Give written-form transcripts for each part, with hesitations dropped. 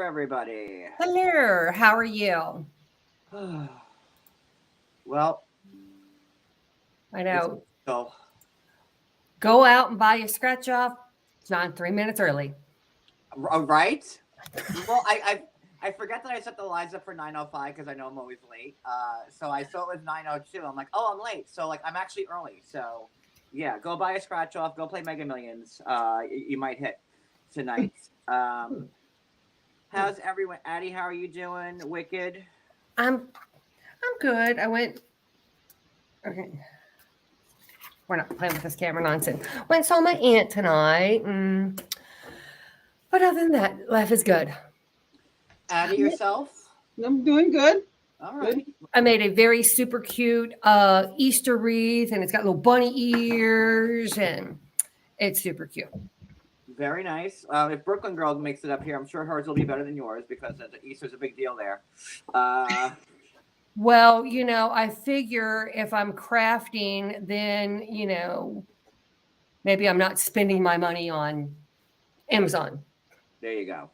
everybody. Hello, how are you? Well, I it's know. so Go out and buy a scratch off. It's not 3 minutes early. right. Well, I forget that I set the lines up for 9:05 because I know I'm always late. So I saw it was 9:02. I'm like, oh, I'm late. So like, I'm actually early. So yeah, go buy a scratch off. Go play Mega Millions. You might hit tonight. How's everyone? Addie, how are you doing? Wicked. I'm good. I went. Okay, we're not playing with this camera nonsense. Went and saw my aunt tonight. But other than that, life is good. Addie, yourself. I'm doing good. All right. I made a very super cute Easter wreath, and it's got little bunny ears, and it's super cute. Very nice. If Brooklyn Girl makes it up here, I'm sure hers will be better than yours because Easter's a big deal there. Well, I figure if I'm crafting, then, maybe I'm not spending my money on Amazon. There you go.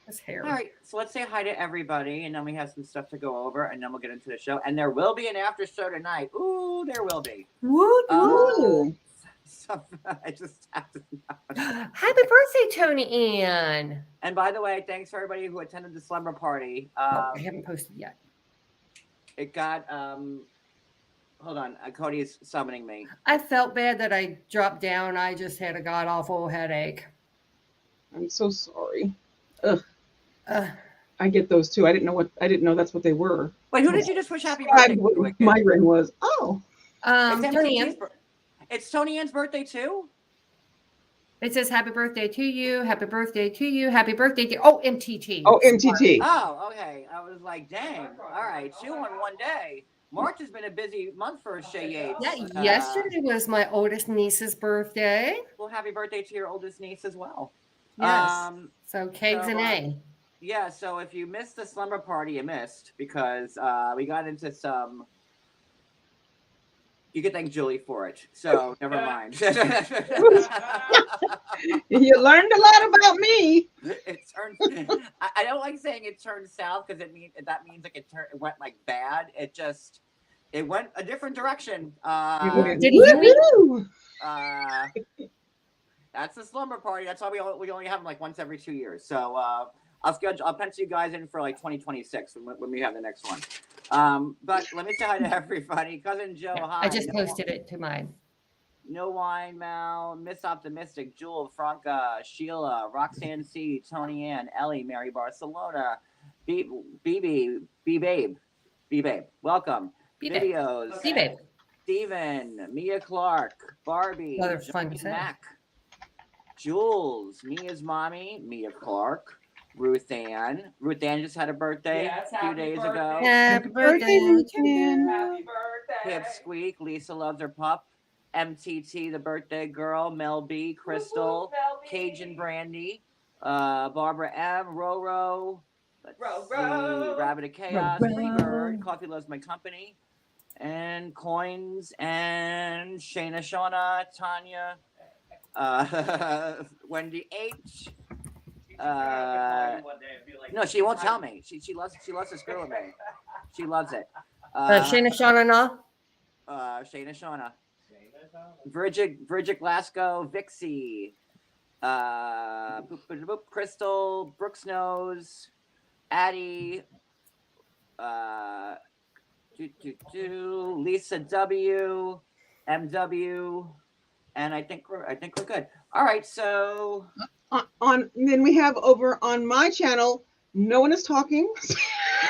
That's hair. All right, so let's say hi to everybody, and then we have some stuff to go over, and then we'll get into the show. And there will be an after show tonight. Ooh, there will be. Woot, woot. So I just have to. Happy birthday, Tony Ann. And by the way, thanks for everybody who attended the slumber party. I haven't posted yet. It got. Hold on, Cody's summoning me. I felt bad that I dropped down. I just had a god awful headache. I'm so sorry. Ugh. Uh, I get those too. I didn't know that's what they were. Wait, who did you just wish happy birthday? What migraine was. Oh. Tony Ann. It's Tony Ann's birthday too? It says happy birthday to you. Happy birthday to you. Happy birthday to MTT. Oh, MTT. Oh, okay. I was like, dang. All right, 2 on one day. March has been a busy month for Shay Yates. Yeah, yesterday was my oldest niece's birthday. Well, happy birthday to your oldest niece as well. Yes. So kegs and A. Yeah, so if you missed the slumber party, you missed because we got into some. You can thank Julie for it. So never mind. You learned a lot about me. It turned. I don't like saying it turned south because that means like it went like bad. It went a different direction. Did you? That's the slumber party. That's why we only have them like once every 2 years. So I'll pencil you guys in for like 2026 when we have the next one. But let me say hi to everybody. Cousin Joe, hi. I just posted it to mine. No Wine Mal, Miss Optimistic, Jewel, Franca, Sheila, Roxanne C, Tony Ann, Ellie, Mary Barcelona, B Babe. Welcome. Videos. B Babe. Steven, Mia Clark, Barbie, Mac, Jules, Mia's mommy, Mia Clark, Ruth Ann. Ruth Ann just had a birthday a few days ago. Happy birthday, Ruth Ann. Happy birthday. Pipsqueak, Lisa loves her pup. MTT, the birthday girl, Mel B, Crystal, Cajun Brandy, Barbara M, Roro, Rabbit of Chaos, Freebird, Coffee Loves My Company, and Coins, and Shayna Shauna, Tanya, Wendy H. No, she won't tell me. She loves to screw with me. She loves it. Shayna Shauna Na? Shayna Shauna. Bridget Glasgow, Vixie, Crystal, Brooks Nose, Addie, Lisa W, MW, and I think we're good. All right, so Then we have over on my channel, no one is talking.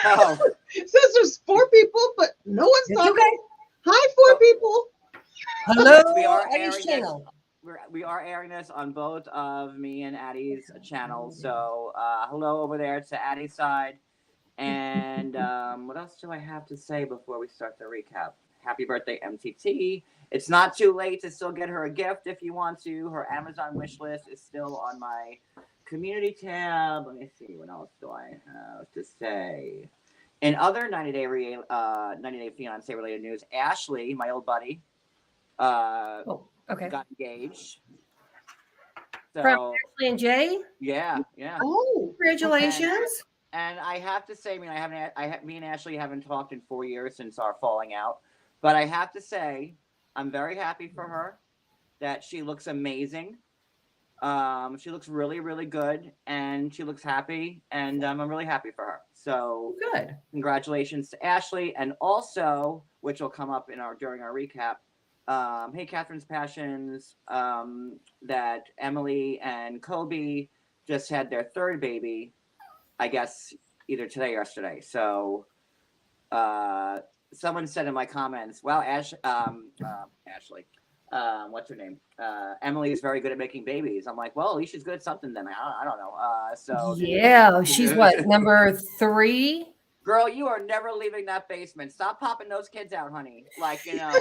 Oh. It says there's 4 people, but no one's talking. Okay. Hi, 4 people. Hello. We are airing this on both of me and Addie's channels. So hello over there to Addie's side. And what else do I have to say before we start the recap? Happy birthday, MTT. It's not too late to still get her a gift if you want to. Her Amazon wish list is still on my community tab. Let me see. What else do I have to say? In other 90-day fiancé related news, Ashley, my old buddy, got engaged. So, From Ashley and Jay? Yeah. Oh. Congratulations. And I have to say, me and Ashley haven't talked in 4 years since our falling out, but I have to say, I'm very happy for her that she looks amazing. She looks really, really good, and she looks happy, and I'm really happy for her. So Good. Congratulations to Ashley, and also, which will come up during our recap. Hey, Catherine's Passions, that Emily and Kobe just had their third baby, I guess either today or yesterday. So someone said in my comments, "Wow, Ashley, what's her name? Emily is very good at making babies." I'm like, well, at least she's good at something then. I don't know. So yeah, she's what, number 3? Girl, you are never leaving that basement. Stop popping those kids out, honey. Like, God.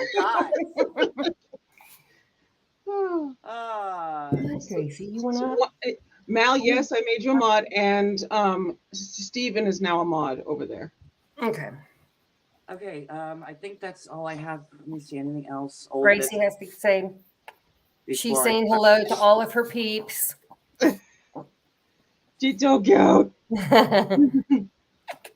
Tracy, you want So to? Mal, yes, I made you a mod, and Steven is now a mod over there. Okay. Okay, I think that's all I have. Let me see, anything else? Gracie has to say, she's saying hello to all of her peeps. She's so cute.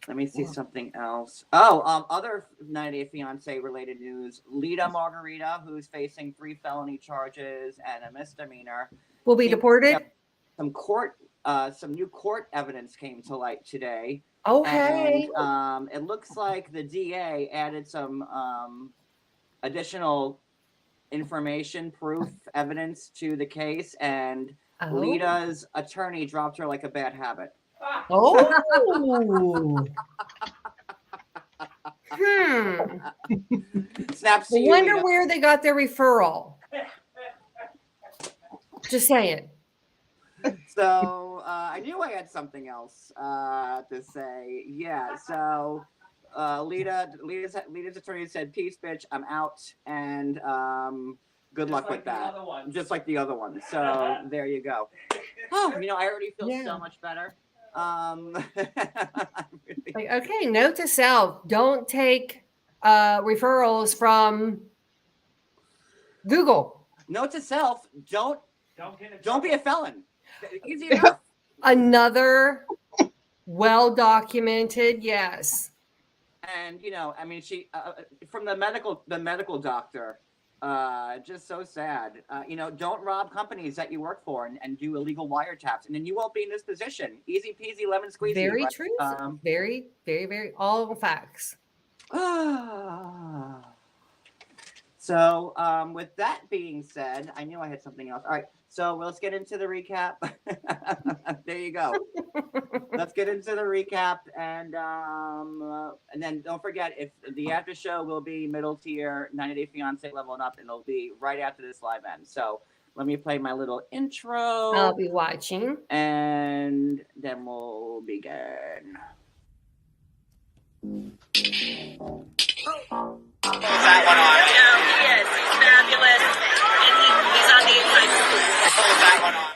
Let me see something else. Oh, other 90 Day Fiancé related news. Lita Margarita, who's facing 3 felony charges and a misdemeanor, will be deported. Some new court evidence came to light today. Okay. And it looks like the DA added some additional information, proof, evidence to the case, and Lita's attorney dropped her like a bad habit. Oh. Snaps. I wonder where they got their referral. Just saying. So I knew I had something else to say. Yeah. So Lita's attorney said, "Peace, bitch. I'm out." And good luck with that. Just like the other one. So there you go. Oh, I already feel so much better. Like, okay, note to self: don't take referrals from Google. Note to self: don't be a felon. Easy enough. Another well-documented, yes. And she from the medical doctor, just so sad. Don't rob companies that you work for and do illegal wiretaps, and then you won't be in this position. Easy peasy, lemon squeezy. Very true. Very, very, very, all facts. So, with that being said, I knew I had something else. All right, so let's get into the recap. There you go. Let's get into the recap, and then don't forget, if the after show will be middle tier 90 Day Fiancé leveling up, and it'll be right after this live end. So let me play my little intro. I'll be watching, and then we'll begin. That one on. He is. He's fabulous. And he's on the inside. Hold that one on.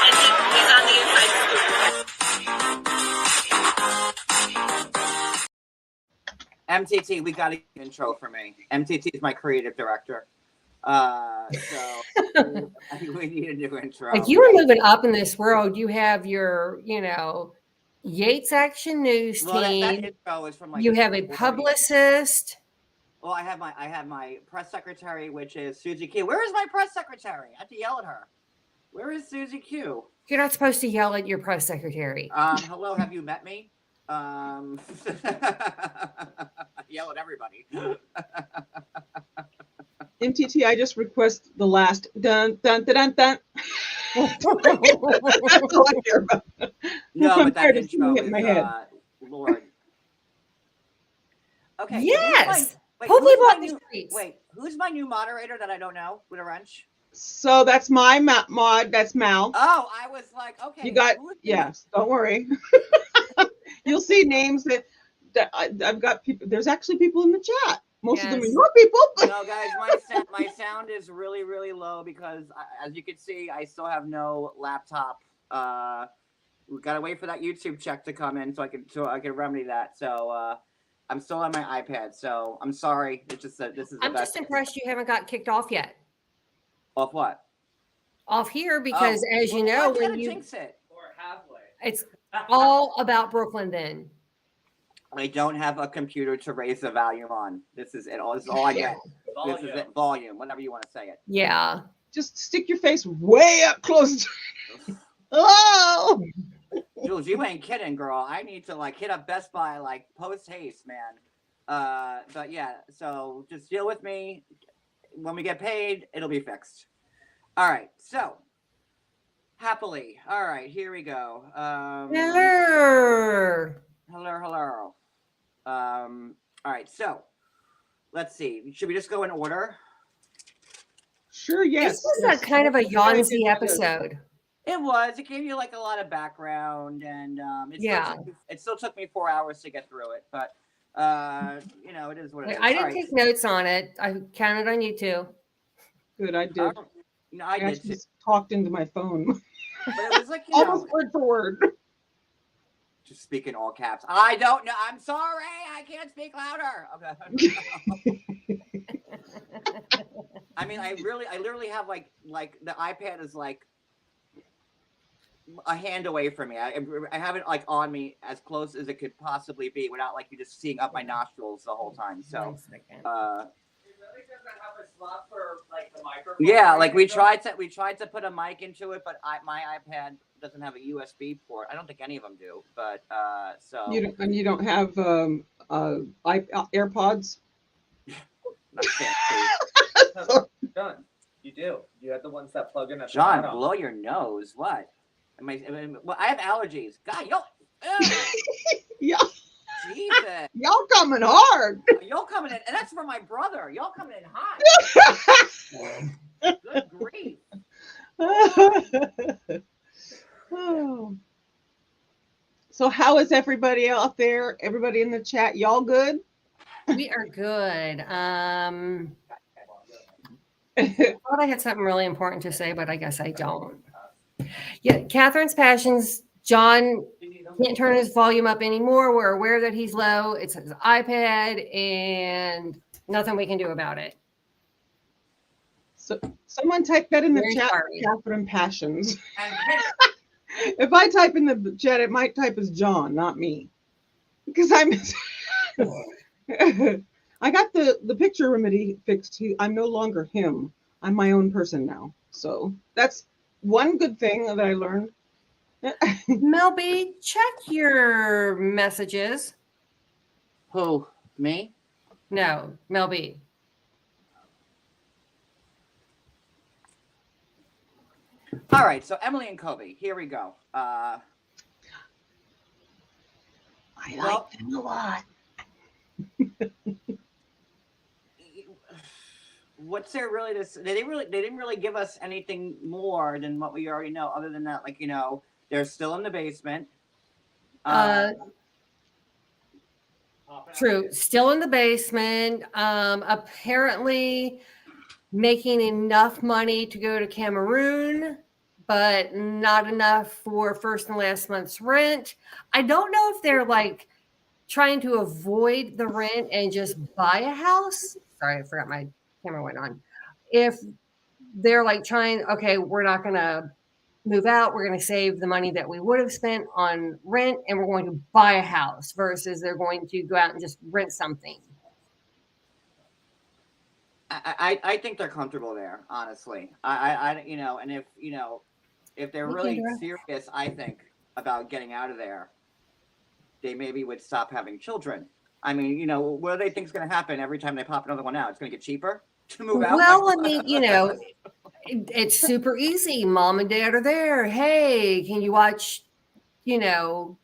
And he's on the inside. MTT, we got an intro for me. MTT is my creative director. So I think we need a new intro. like you are moving up in this world. You have your, Yates Action News team. That intro is from you have a publicist. Well, I have my press secretary, which is Susie Q. Where is my press secretary? I have to yell at her. Where is Susie Q? You're not supposed to yell at your press secretary. Hello, have you met me? Yell at everybody. MTT, I just request the last dun dun dun dun dun. That's all I care about. No, but that intro in my head. Lord. Okay. Yes. Who's my new moderator that I don't know with a wrench? So that's my mod. That's Mal. Oh, I was like, okay. You got yes. Don't worry. You'll see names that I've got people. There's actually people in the chat. Most of them are your people. No, guys, my sound is really, really low because, as you can see, I still have no laptop we gotta wait for that YouTube check to come in so I can remedy that. So I'm still on my iPad. So I'm sorry. It's just that this is the I'm best. just impressed you haven't got kicked off yet. Off what? Off here because, as you know, why'd you when gotta you jinx it? Or halfway. it's all about Brooklyn. Then I don't have a computer to raise the volume on. This is it. This is all I get. This is it. Volume, whatever you want to say it. yeah. Just stick your face way up close. Oh, Jules, you ain't kidding, girl. I need to like hit up Best Buy like post haste, man. But yeah, so just deal with me. When we get paid, it'll be fixed. All right, so happily. All right, here we go. Hello. Hello. All right, so let's see. Should we just go in order? sure, yes. This was a kind of a Yonsy episode. It was. It gave you like a lot of background, and it still took me 4 hours to get through it. But you know, it is what it is. I didn't take notes on it. I counted on you too. Good, I did. No, I I did. actually talked into my phone. But it was like, you know, Almost word for word. just speak in all caps. I don't know. I'm sorry. I can't speak louder. Okay. I mean, I literally have like the iPad is like a hand away from me. I have it like on me as close as it could possibly be without like you just seeing up my nostrils the whole time. So, yeah, like we tried to put a mic into it, but my iPad doesn't have a USB port. I don't think any of them do, but so You don't have AirPods? not fancy. John, you do. You have the ones that plug in at the John, bottom. blow your nose. What? Well, I have allergies. God, Yeah, Jesus. y'all coming hard. Y'all coming in, and that's for my brother. Y'all coming in hot. Good grief. Oh. So how is everybody out there? Everybody in the chat, y'all good? We are good. I thought I had something really important to say, but I guess I don't. Yeah, Catherine's passions. John can't turn his volume up anymore. We're aware that he's low. It's his iPad, and nothing we can do about it. So someone type that in the Very chat. sorry. Catherine Passions. If I type in the chat, it might type as John, not me, because I'm. I got the picture remedy fixed. I'm no longer him. I'm my own person now. So that's one good thing that I learned. Mel B, check your messages. Who? Me? No, Mel B. All right. So Emily and Kobe. Here we go. I like them a lot. What's there really to? They didn't really give us anything more than what we already know. Other than that, like, you know, they're still in the basement. True. Still in the basement. Apparently making enough money to go to Cameroon, but not enough for first and last month's rent. I don't know if they're like trying to avoid the rent and just buy a house. Sorry, I forgot my camera went on. If they're like trying, okay, we're not going to move out. We're going to save the money that we would have spent on rent, and we're going to buy a house versus they're going to go out and just rent something. I think they're comfortable there, honestly. I you know, and if they're really serious, I think, about getting out of there, they maybe would stop having children. I mean, you know, what do they think is going to happen every time they pop another one out? It's going to get cheaper to move out? Well, I mean, you know, it's super easy. Mom and dad are there. Hey, can you watch, you know,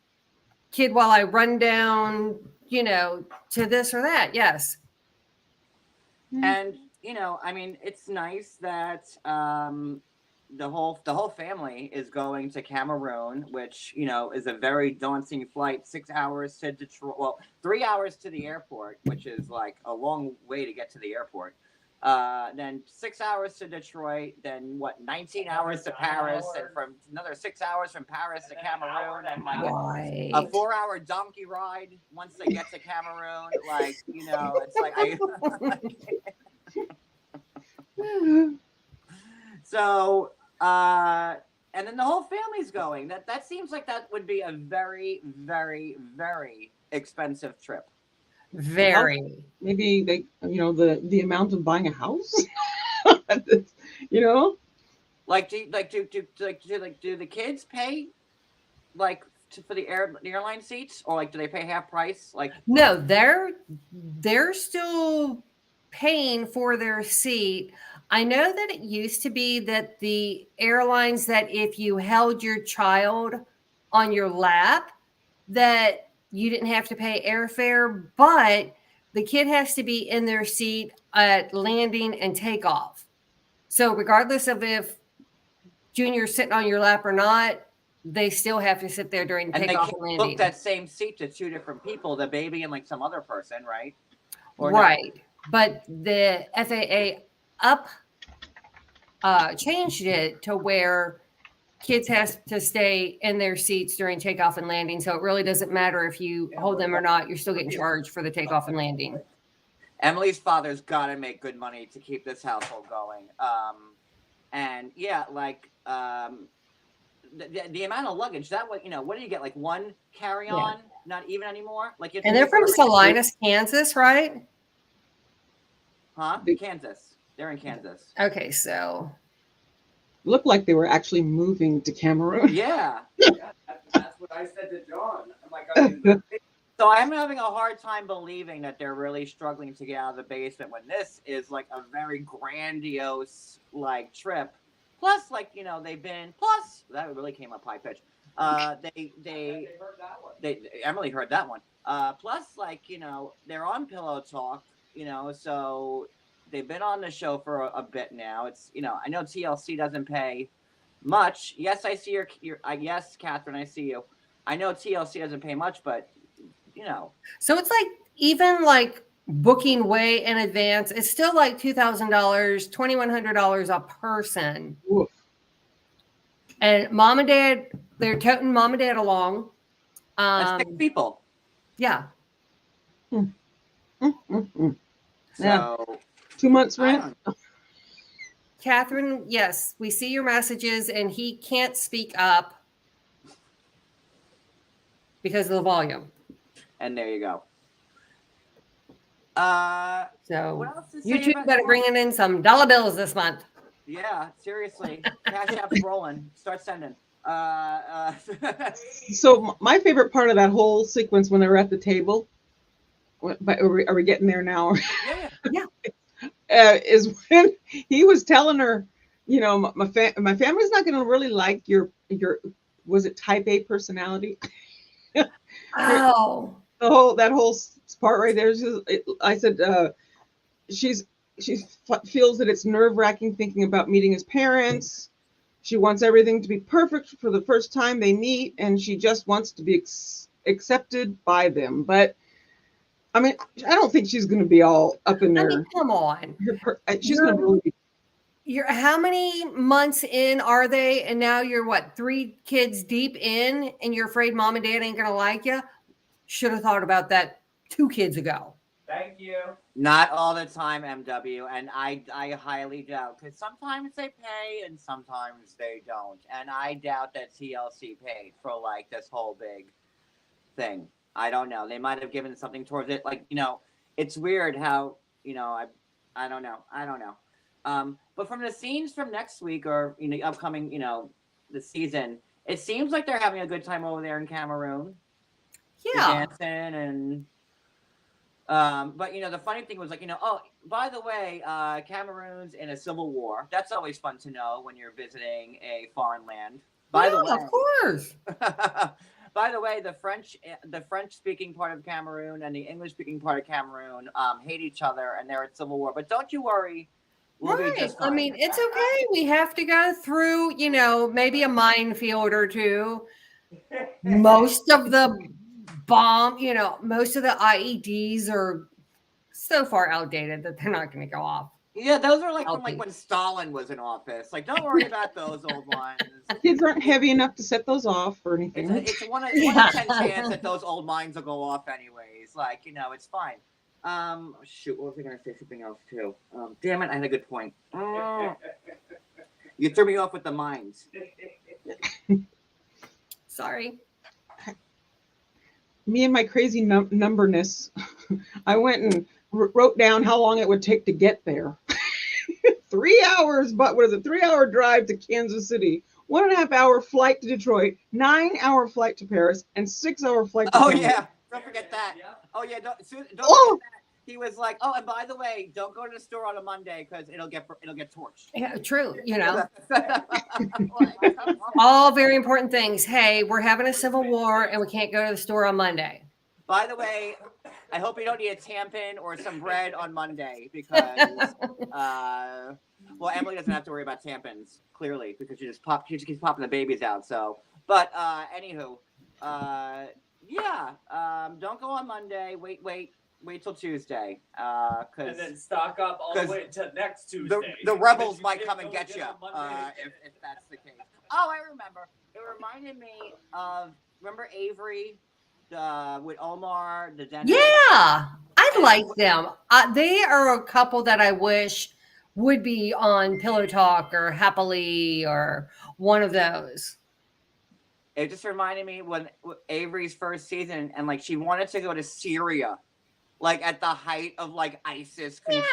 kid while I run down, you know, to this or that? Yes. And, you know, I mean, it's nice that the whole family is going to Cameroon, which, you know, is a very daunting flight. 6 hours to Detroit. Well, 3 hours to the airport, which is like a long way to get to the airport. then 6 hours to Detroit, then 19 hours to Paris, and from another 6 hours from Paris to Cameroon, and like a Right. 4-hour donkey ride once they get to Cameroon. Like, it's like so. And then the whole family's going. That seems like that would be a very, very, very expensive trip. Very. Maybe they, the amount of buying a house. Like, do the kids pay like for the airline seats, or like do they pay half price? Like, No, they're still paying for their seat. I know that it used to be that the airlines, that if you held your child on your lap, that you didn't have to pay airfare, but the kid has to be in their seat at landing and takeoff. So regardless of if Junior's sitting on your lap or not, they still have to sit there during and they takeoff can't and book landing. that same seat to two different people, the baby and like some other person, right? Or right. No? But the FAA changed it to where kids have to stay in their seats during takeoff and landing. So it really doesn't matter if you hold them or not. You're still getting charged for the takeoff and landing. Emily's father's got to make good money to keep this household going. And yeah, like the amount of luggage, that what do you get? Like one carry-on? Yeah. Not even anymore. Like, and they're from Salinas, Kansas, right? Huh? Kansas. They're in Kansas. Okay, so looked like they were actually moving to Cameroon. Yeah. That's what I said to John. I'm like, so I'm having a hard time believing that they're really struggling to get out of the basement when this is like a very grandiose like trip. Plus, like, they've been that really came up high pitch. Emily heard that one. Plus, like, they're on Pillow Talk, so they've been on the show for a bit now. It's, I know TLC doesn't pay much. Yes, I see your yes, Catherine, I see you. I know TLC doesn't pay much, but So it's like, even like booking way in advance, it's still like $2,000, $2,100 a person. Oof. And mom and dad, they're toting mom and dad along. That's 6 people. Yeah. So yeah. 2 months rent. Catherine, yes, we see your messages, and he can't speak up because of the volume. And there you go. So what else to say YouTube about better bringing in some dollar bills this month. Yeah, seriously. Cash App's rolling. Start sending. So my favorite part of that whole sequence when they were at the table, but are we getting there now? Yeah. Is when he was telling her, my family's not going to really like your was it type A personality? Oh. That whole part right there. I said she feels that it's nerve-wracking thinking about meeting his parents. She wants everything to be perfect for the first time they meet, and she just wants to be accepted by them. But I mean, I don't think she's going to be all up in there. I mean, come on. She's going to really be. You're how many months in are they? And now you're what, 3 kids deep in, and you're afraid mom and dad ain't going to like you? Should have thought about that 2 kids ago. Thank you. Not all the time, MW, and I highly doubt, because sometimes they pay and sometimes they don't, and I doubt that TLC paid for like this whole big thing. I don't know. They might have given something towards it. Like, it's weird how, I don't know. But from the scenes from next week or, upcoming, the season, it seems like they're having a good time over there in Cameroon. Yeah. Dancing and, but, the funny thing was like, oh, by the way, Cameroon's in a civil war. That's always fun to know when you're visiting a foreign land. By the way, of course. By the way, the French-speaking part of Cameroon and the English-speaking part of Cameroon hate each other, and they're at civil war. But don't you worry, we'll be just fine. I mean, it's okay. We have to go through, maybe a minefield or two. Most of the most of the IEDs are so far outdated that they're not going to go off. Yeah, those are like from Healthy. like when Stalin was in office. Like, don't worry about those old ones. Kids aren't heavy enough to set those off or anything. It's a one in 10 chance that those old mines will go off anyways. Like, it's fine. Shoot, what was I gonna say? Something else too. Damn it, I had a good point. You threw me off with the mines. Sorry. Me and my crazy numberness, I went and wrote down how long it would take to get there. 3 hours, but what is it? 3-hour drive to Kansas City, 1.5 hour flight to Detroit, 9-hour flight to Paris, and 6-hour flight to Canada. Yeah, don't forget that. Oh yeah, don't forget that. He was like, oh, and by the way, don't go to the store on a Monday because it'll get torched. Yeah, true. All very important things. Hey, we're having a civil war and we can't go to the store on Monday. By the way, I hope you don't need a tampon or some bread on Monday because, well, Emily doesn't have to worry about tampons clearly because she just keeps popping the babies out. So, but anywho, don't go on Monday. Wait till Tuesday. And then stock up all the way until next Tuesday. The rebels might come and get you if that's the case. Oh, I remember. It reminded me of remember Avery. With Omar, the dentist. Yeah, I like them. They are a couple that I wish would be on Pillow Talk or Happily or one of those. It just reminded me when Avery's first season and like she wanted to go to Syria, like at the height of like ISIS control.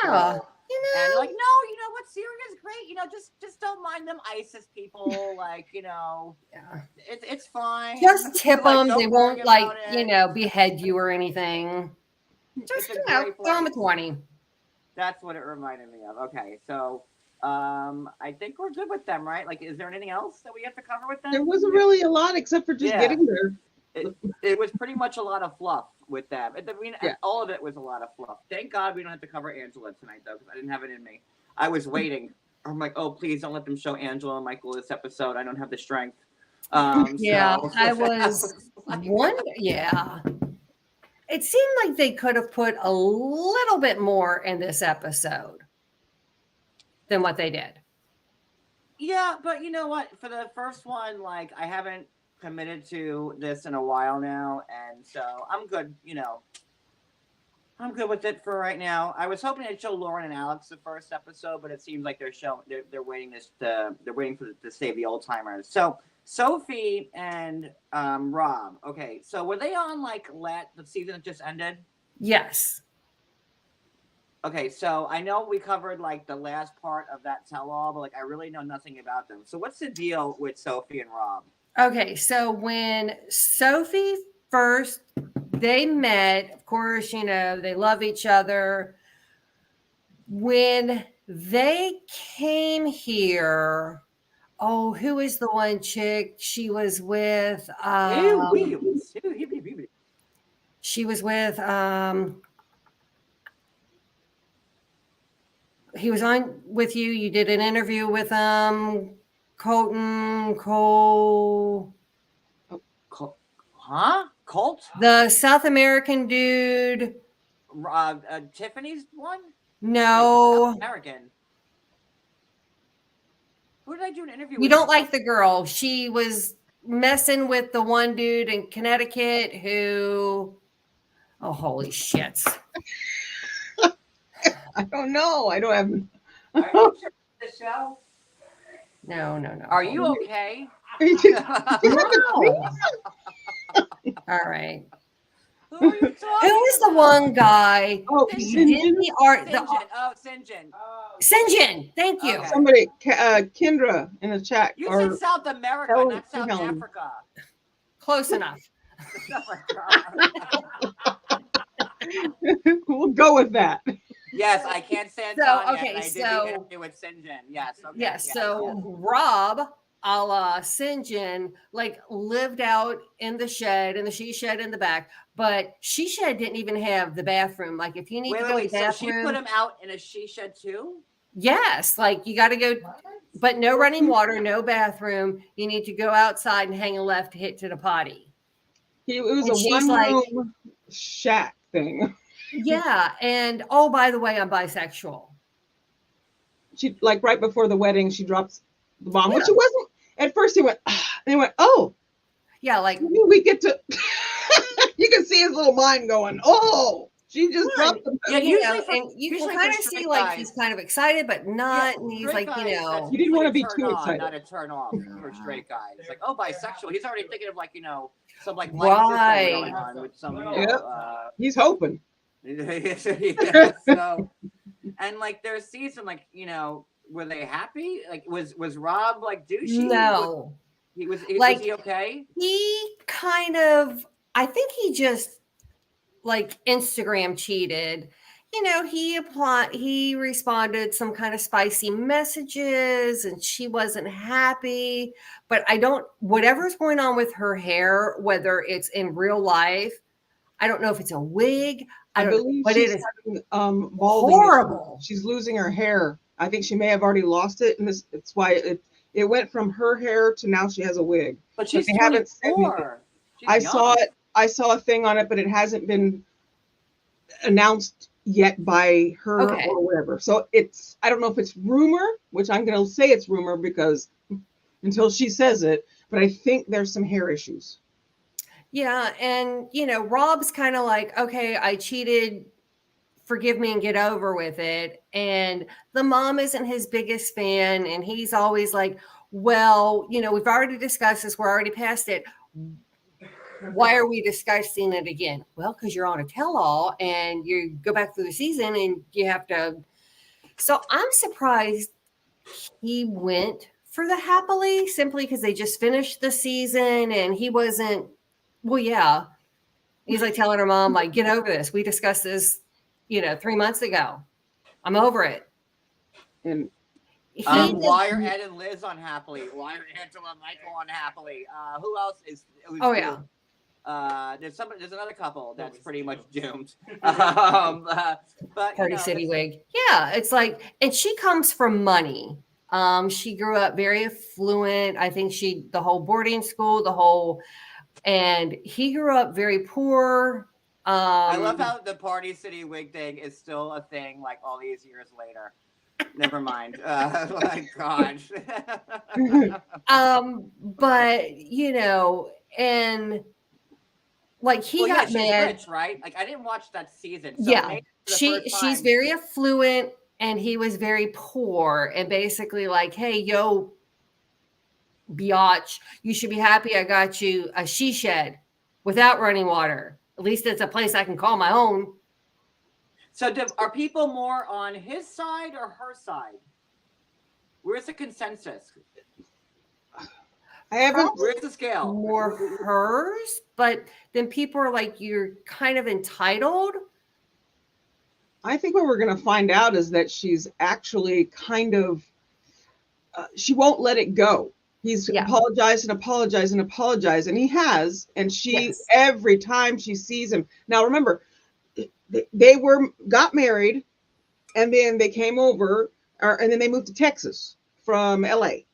Yeah, and like, no, you know what? Syria's great. Just don't mind them ISIS people. Like, yeah, it's fine. just tip them. Like, they won't behead you or anything. Just throw them a 20. That's what it reminded me of. Okay, so I think we're good with them, right? Like, is there anything else that we have to cover with them? There wasn't really a lot except for just getting there. It was pretty much a lot of fluff with them. I mean, all of it was a lot of fluff. Thank God we don't have to cover Angela tonight, though, because I didn't have it in me. I was waiting. I'm like, oh, please don't let them show Angela and Michael this episode. I don't have the strength. I was Yeah. It seemed like they could have put a little bit more in this episode than what they did. Yeah, but you know what? For the first one, like, I haven't committed to this in a while now, and so I'm good. I'm good with it for right now. I was hoping they'd show Lauren and Alex the first episode, but it seems like they're waiting to save the old timers. So Sophie and Rob. Okay, so were they on like the season that just ended? Yes. Okay, so I know we covered like the last part of that tell-all, but like I really know nothing about them. So what's the deal with Sophie and Rob? Okay, so when Sophie they met, of course, they love each other. When they came here, who is the one chick she was with? She was with, he was on with you. You did an interview with Cole. Huh? Colt? The South American dude. Tiffany's one? No. South American. Who did I do an interview with? You don't like the girl. She was messing with the one dude in Connecticut who. Oh, holy shit. I don't know. I don't have. Are you sure the show? No. Are you okay? No. All right. Who are you talking Who is the one guy? Oh, St. John. Thank you. Okay. Somebody, Kendra in the chat. You said South America, not South Africa. Close enough. We'll go with that. Yes, I can't stand Tanya, and I did the interview with St. John. Yes. Okay. Yes. So Rob, a la St. John, like lived out in the she shed in the back, but she shed didn't even have the bathroom. Like if you need to go to the bathroom, so she put him out in a she shed too? Yes, like you got to go, but no running water, no bathroom. You need to go outside and hang a left to hit to the potty. It was a one-room shack thing. Yeah, and oh, by the way, I'm bisexual. she like right before the wedding, she drops the bomb, Yeah. which it wasn't. At first, he went, ah, and he went, oh, Yeah, like we get to. You can see his little mind going, oh, she just dropped the. Yeah, you usually know, for- and you can usually kind for of see straight like guys- he's kind of excited, but not, and he's straight like, you guys, know, that's You didn't usually wanna a be turn too on, excited. not a turn off for straight guys. Like, oh, bisexual. He's already thinking of like, some like Right. life system going on with some, Yep. He's hoping. yeah, so, and like their season, like, were they happy? Like, was Rob like douchey? no. Was Like- he okay? He kind of, I think he just like Instagram cheated. He responded some kind of spicy messages and she wasn't happy. But whatever's going on with her hair, whether it's in real life, I don't know if it's a wig. I don't know, believe but she's it is having balding. horrible. She's losing her hair. I think she may have already lost it, and it's why it went from her hair to now she has a wig. But she's they haven't said 24. She's I young. saw it. I saw a thing on it, but it hasn't been announced yet by her Okay. or whatever. So I don't know if it's rumor, which I'm going to say it's rumor because until she says it, but I think there's some hair issues. Yeah, and Rob's kind of like, okay, I cheated, forgive me and get over with it. And the mom isn't his biggest fan, and he's always like, well, we've already discussed this, we're already past it. Why are we discussing it again? Well, because you're on a tell-all and you go back through the season and you have to. So I'm surprised he went for the happily simply because they just finished the season and he wasn't. Well, yeah. He's like telling her mom, like, get over this. We discussed this, 3 months ago. I'm over it. And Why are Ed and Liz unhappily? Why are Angela and Michael unhappily? Who else is? Oh, yeah. There's another couple that's pretty much doomed. But Party City wig. Yeah, it's like, and she comes from money. She grew up very affluent. I think the whole boarding school, and he grew up very poor. I love how the Party City wig thing is still a thing, like all these years later. Never mind. My God. But and like he got she's mad. rich, right? Like I didn't watch that season. So Yeah, maybe for the first she's time- very affluent, and he was very poor, and basically like, hey, yo, biatch, you should be happy I got you a she shed without running water. At least it's a place I can call my own. So are people more on his side or her side? Where's the consensus? I haven't. Where's the scale? More hers, but then people are like, you're kind of entitled. I think what we're going to find out is that she's actually kind of. She won't let it go. He's apologized and apologized and apologized, and he has. And she every time she sees him. Now remember, they got married, and then they came over, and then they moved to Texas from LA.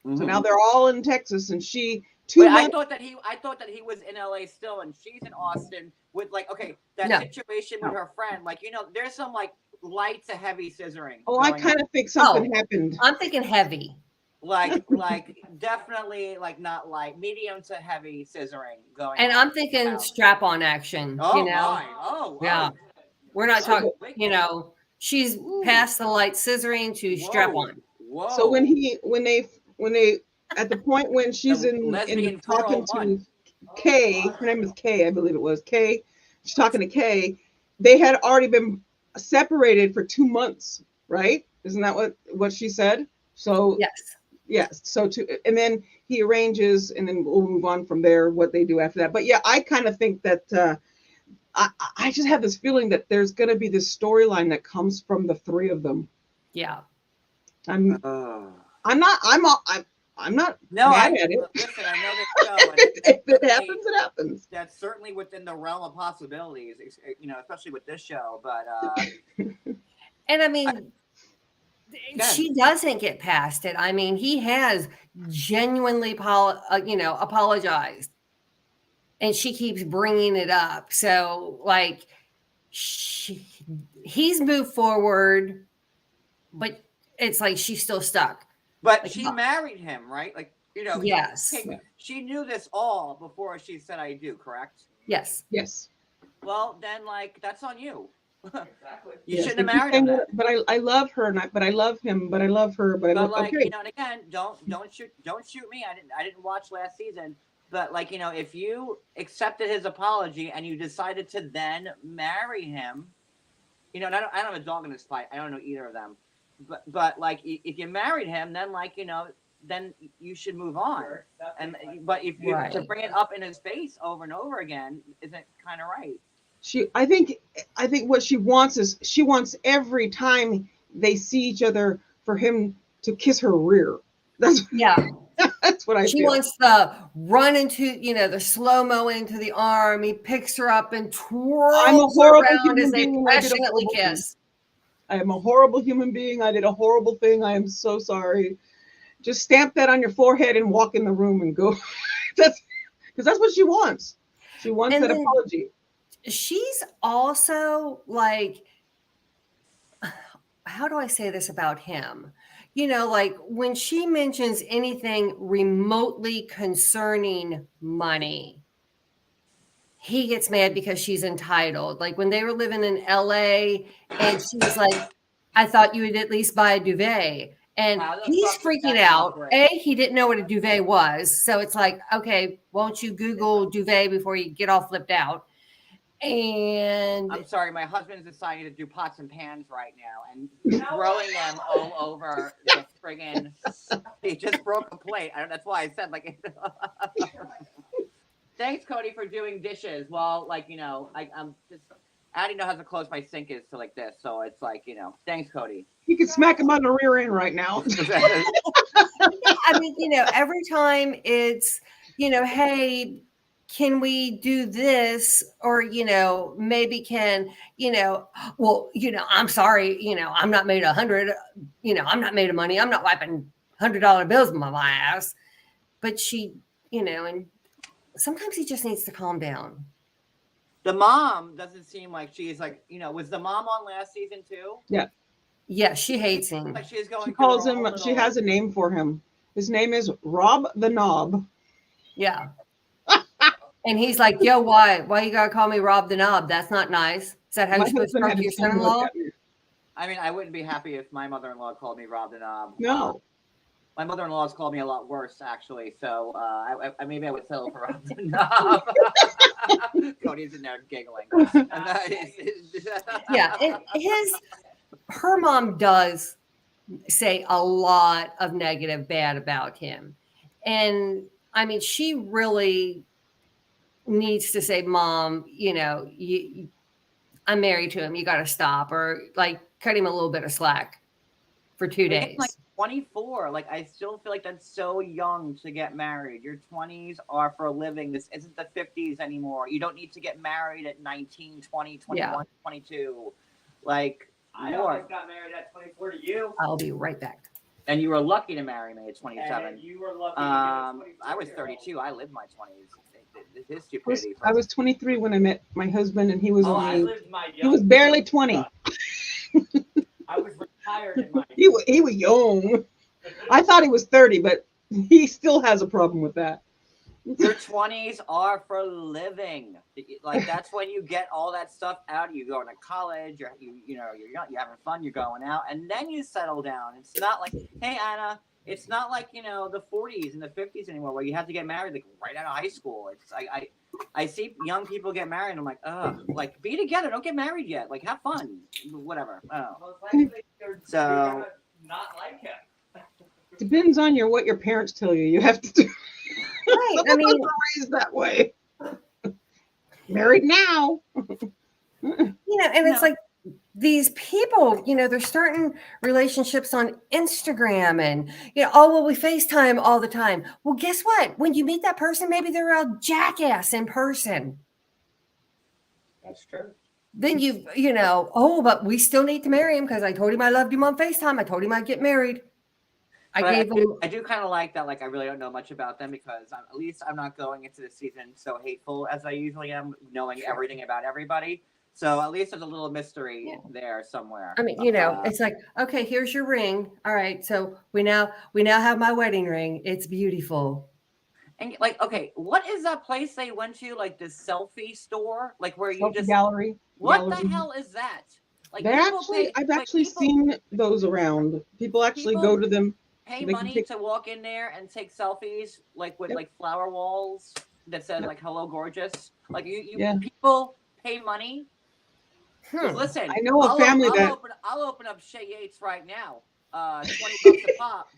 Mm-hmm. So now they're all in Texas, and she. I thought that he was in LA still, and she's in Austin with situation with her friend. Like there's some like light to heavy scissoring. Oh, I kind of think something happened. I'm thinking heavy. Like definitely like not light, medium to heavy scissoring going. And I'm thinking strap-on action. Oh my! Oh yeah. We're not talking. She's past the light scissoring to strap-on. Whoa! So when they at the point when she's in talking to Kay, her name is Kay, I believe it was Kay. She's talking to Kay. They had already been separated for 2 months, right? Isn't that what she said? So yes. So and then he arranges, and then we'll move on from there. What they do after that, but yeah, I kind of think that I just have this feeling that there's going to be this storyline that comes from the three of them. Yeah, I'm not mad at it. Listen, I know this show. If it happens, it happens. That's certainly within the realm of possibilities, especially with this show. But and I mean, she doesn't get past it. I mean, he has genuinely, apologized, and she keeps bringing it up. So, like, he's moved forward, but it's like she's still stuck. But Like, she married him, right? Like, you know, yes. she knew this all before she said I do, correct? Yes. Yes. Well, then, like, that's on you. Exactly. You Yes, shouldn't but have married him then. But I love her, but I love him, but I love her, but I But love. like, Okay. you know, and again, don't shoot me. I didn't watch last season. But like, you know, if you accepted his apology and you decided to then marry him, you know, and I don't have a dog in this fight. I don't know either of them. But like, if you married him, then like, you know, then you should move on. Sure, And definitely. but if you Right. to bring it up in his face over and over again isn't kind of right. I think what she wants is she wants every time they see each other for him to kiss her rear. That's Yeah. that's what I She feel. wants the run into, you know, the slow-mo into the arm. He picks her up and I'm a twirls horrible around as human they being. I did a passionately horrible thing. kiss. I am a horrible human being. I did a horrible thing. I am so sorry. Just stamp that on your forehead and walk in the room and go. That's because that's what she wants. She wants And that then apology. she's also like, how do I say this about him? You know, like when she mentions anything remotely concerning money, he gets mad because she's entitled. Like when they were living in LA and she's like, I thought you would at least buy a duvet. And How the he's fuck did that freaking come out. up right? A, he didn't know what a duvet was. So it's like, okay, won't you Google duvet before you get all flipped out? And I'm sorry, my husband's deciding to do pots and pans right now and throwing them all over the friggin'. He just broke a plate. That's why I said like. Thanks, Cody, for doing dishes. Well, like you know, I'm just. I don't know how close my sink is to like this, so it's like you know. Thanks, Cody. You can smack him on the rear end right now. I mean, you know, every time it's, you know, hey, can we do this? Or, you know, maybe can, you know, well, you know, I'm sorry, you know, I'm not made 100, you know, I'm not made of money. I'm not wiping $100 bills in my ass. But she, you know, and sometimes he just needs to calm down. The mom doesn't seem like she's like you know. Was the mom on last season too? Yeah, she hates him. Like she's going. She through calls her him. own She little- has a name for him. His name is Rob the Knob. Yeah. And he's like, yo, why? Why you gotta call me Rob the Knob? That's not nice. Is that how My you're supposed to husband talk had to to your tell me what son-in-law? that meant. I mean, I wouldn't be happy if my mother-in-law called me Rob the Knob. No. My mother-in-law has called me a lot worse, actually. So maybe I would settle for Rob the Knob. Cody's in there giggling. Yeah, and her mom does say a lot of negative bad about him. And I mean, she really needs to say, Mom, you know, I'm married to him. You got to stop, or like cut him a little bit of slack for 2 But days. again, like 24. Like I still feel like that's so young to get married. Your 20s are for a living. This isn't the 50s anymore. You don't need to get married at 19, 20, 21, Yeah. 22. Like I more. almost got married at 24 to you. I'll be right back. And you were lucky to marry me at 27. And you were lucky to get a 24 I was 32. I lived my 20s. His I stupidity. was 23 when I met my husband, and he was Oh, I only lived my young. he was barely 20. I was retired in my. He was young. I thought he was 30, but he still has a problem with that. Your 20s are for living. Like that's when you get all that stuff out. You go to college. You're having fun. You're going out, and then you settle down. It's not like, hey Anna. It's not like you know the 40s and the 50s anymore, where you have to get married like right out of high school. It's I see young people get married, and I'm like, ugh, like be together. Don't get married yet. Like have fun, whatever. Oh. Most likely you're So- gonna not like him. Depends on what your parents tell you. You have to do. Right. I Some mean, of us are raised that way. Married now. you know, and it's like these people, you know, they're starting relationships on Instagram and, you know, oh, well, we FaceTime all the time. Well, guess what? When you meet that person, maybe they're a jackass in person. That's true. Then you know, oh, but we still need to marry him because I told him I loved him on FaceTime. I told him I'd get married. But I gave him. I do kind of like that. Like I really don't know much about them because at least I'm not going into the season so hateful as I usually am, knowing everything about everybody. So at least there's a little mystery there somewhere. I mean, it's like, okay, here's your ring. All right, so we now have my wedding ring. It's beautiful. And like, okay, what is that place they went to? Like this selfie store, like where you just gallery. What the hell is that? Like They're people actually, pay, I've like, actually people seen those around. People actually People go to them. pay so they can money take- to walk in there and take selfies, like with Yep. like flower walls that says Yep. like "Hello, gorgeous." Like you Yeah. people pay money. 'Cause Hmm. listen, I know a family that I'll open up Shay Yates right now. $20 a pop.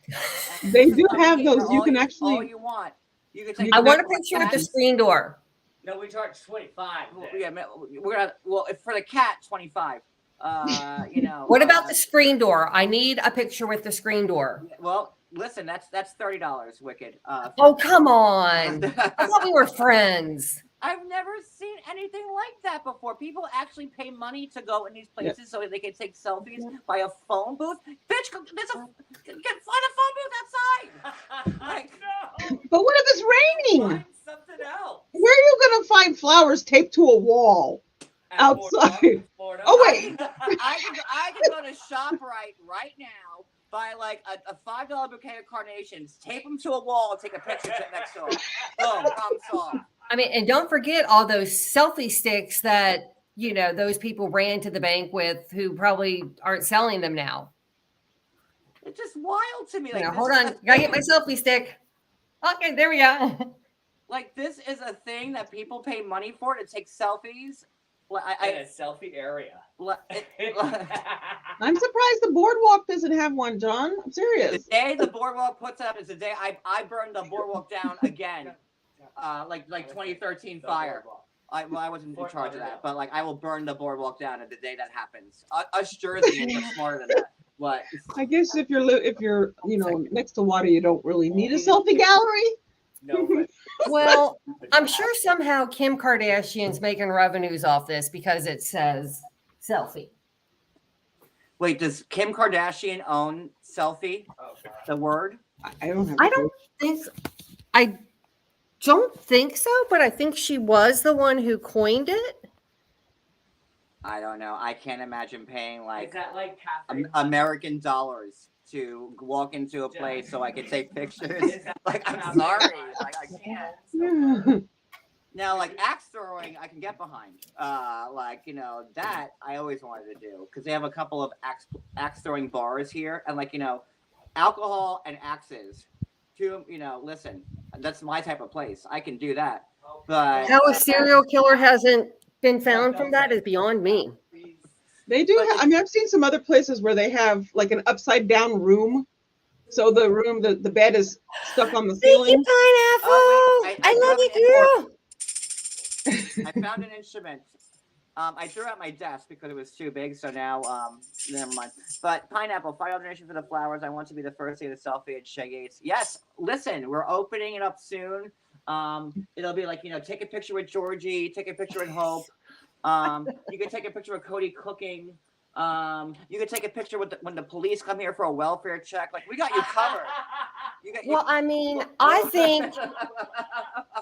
and they you do can come have in those. here You can all actually. you want. You can take. You I can want a actually- picture with the screen door. No, we charge 25. Well, there. yeah, we're gonna. Well, if for the cat, 25. What about the screen door? I need a picture with the screen door. Well, listen, that's $30, Wicked. Oh, come on. I thought we were friends. I've never seen anything like that before. People actually pay money to go in these places so they can take selfies by a phone booth. Bitch, find a phone booth outside. Like, No. But what if it's raining? Find something else. Where are you gonna find flowers taped to a wall? At Outside. Florida. Oh wait. I can go to ShopRite right now, buy like a $5 bouquet of carnations, tape them to a wall, and take a picture next door. Boom, problem solved. I mean, and don't forget all those selfie sticks that, those people ran to the bank with who probably aren't selling them now. It's just wild to me. Like, Hold on. Gotta get my selfie stick. Okay, there we go. Like, this is a thing that people pay money for to take selfies. In a selfie area. I'm surprised the boardwalk doesn't have one, John. I'm The serious. day the boardwalk puts up is the day I burned the boardwalk down again. Like 2013 fire. I wasn't in charge of that, but like I will burn the boardwalk down at the day that happens. Us Jerseyans are smarter than that. What? I guess if you're next to water, you don't really need a selfie gallery. No, but Well, I'm sure somehow Kim Kardashian's making revenues off this because it says selfie. Wait, does Kim Kardashian own selfie? oh, God. The word? I don't have. I don't think I don't think so, but I think she was the one who coined it. I don't know. I can't imagine paying Is like that like Catherine? American dollars to walk into a place so I can take pictures. Is that Like, I'm Catherine? sorry. Like, I can't. Yeah. Now, like axe throwing, I can get behind. That I always wanted to do because they have a couple of axe throwing bars here, and alcohol and axes. Listen, that's my type of place. I can do that. But How a serial killer hasn't been found from that is beyond me. They do. I've seen some other places where they have like an upside down room. So the bed is stuck on the ceiling. Pineapple. Oh, wait, I love have you, girl. I found an instrument. I threw out my desk because it was too big, so now never mind. But Pineapple, $5 donation for the flowers. I want to be the first to get a selfie at Shay Gates. Yes, listen, we're opening it up soon. It'll be like, take a picture with Georgie, take a picture with Hope. You can take a picture of Cody cooking. You can take a picture when the police come here for a welfare check. Like, we got you covered. Well, I mean, I think,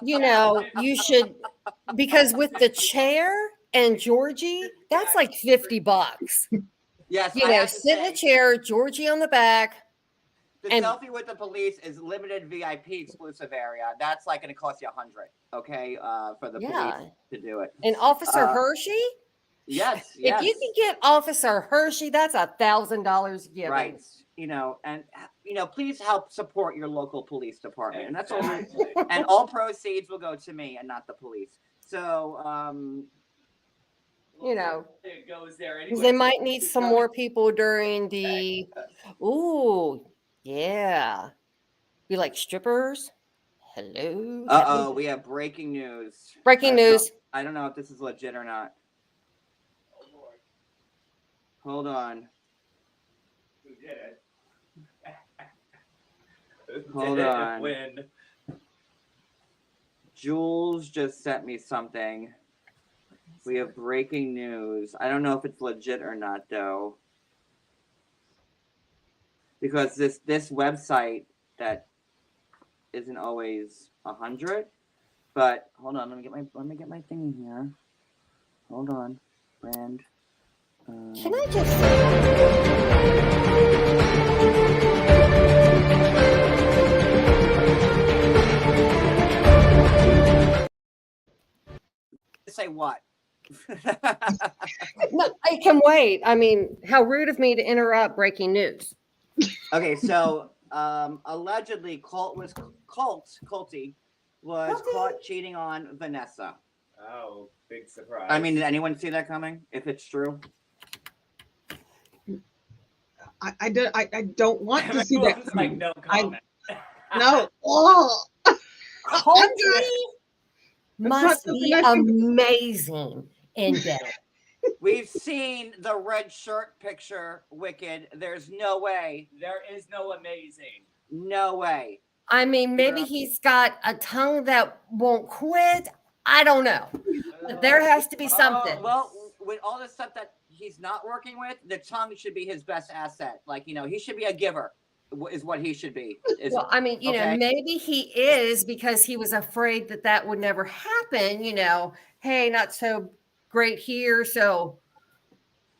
you should, because with the chair and Georgie, that's like $50. Yes, I have to Sit in say, the chair, Georgie on the back. the and- selfie with the police is limited VIP exclusive area. That's like going to cost you $100, okay, for the police to do it. And Officer Hershey? Yes, If you can get Officer Hershey, that's $1,000 given. right, and please help support your local police department, and that's all. And all proceeds will go to me and not the police. So, It goes there anyway. They might need some more people during the. Ooh, yeah. Be like strippers. Hello. we have breaking news. Breaking news. I don't know if this is legit or not. Hold on. Who did it? Hold Did it on. Win. Jules just sent me something. We have breaking news. I don't know if it's legit or not, though. Because this website that isn't always 100. But hold on, let me get my thing here. Hold on. Brand. Can I just say? Say what? No, I can wait. I mean, how rude of me to interrupt breaking news. Okay, so allegedly Colty was caught cheating on Vanessa. Oh, big surprise. I mean, did anyone see that coming? If it's true, I don't want to see that. Everyone's like, no comment. No. Oh, Colty not must something be I think- amazing in bed. we've seen the red shirt picture. Wicked. There's no way. There is no amazing. No way. I mean, maybe Yeah. he's got a tongue that won't quit. I don't know. But there has to be something. Well, with all the stuff that he's not working with, the tongue should be his best asset. Like, he should be a giver, is what he should be. Well, I mean, okay. maybe he is because he was afraid that would never happen. Hey, not so great here. So,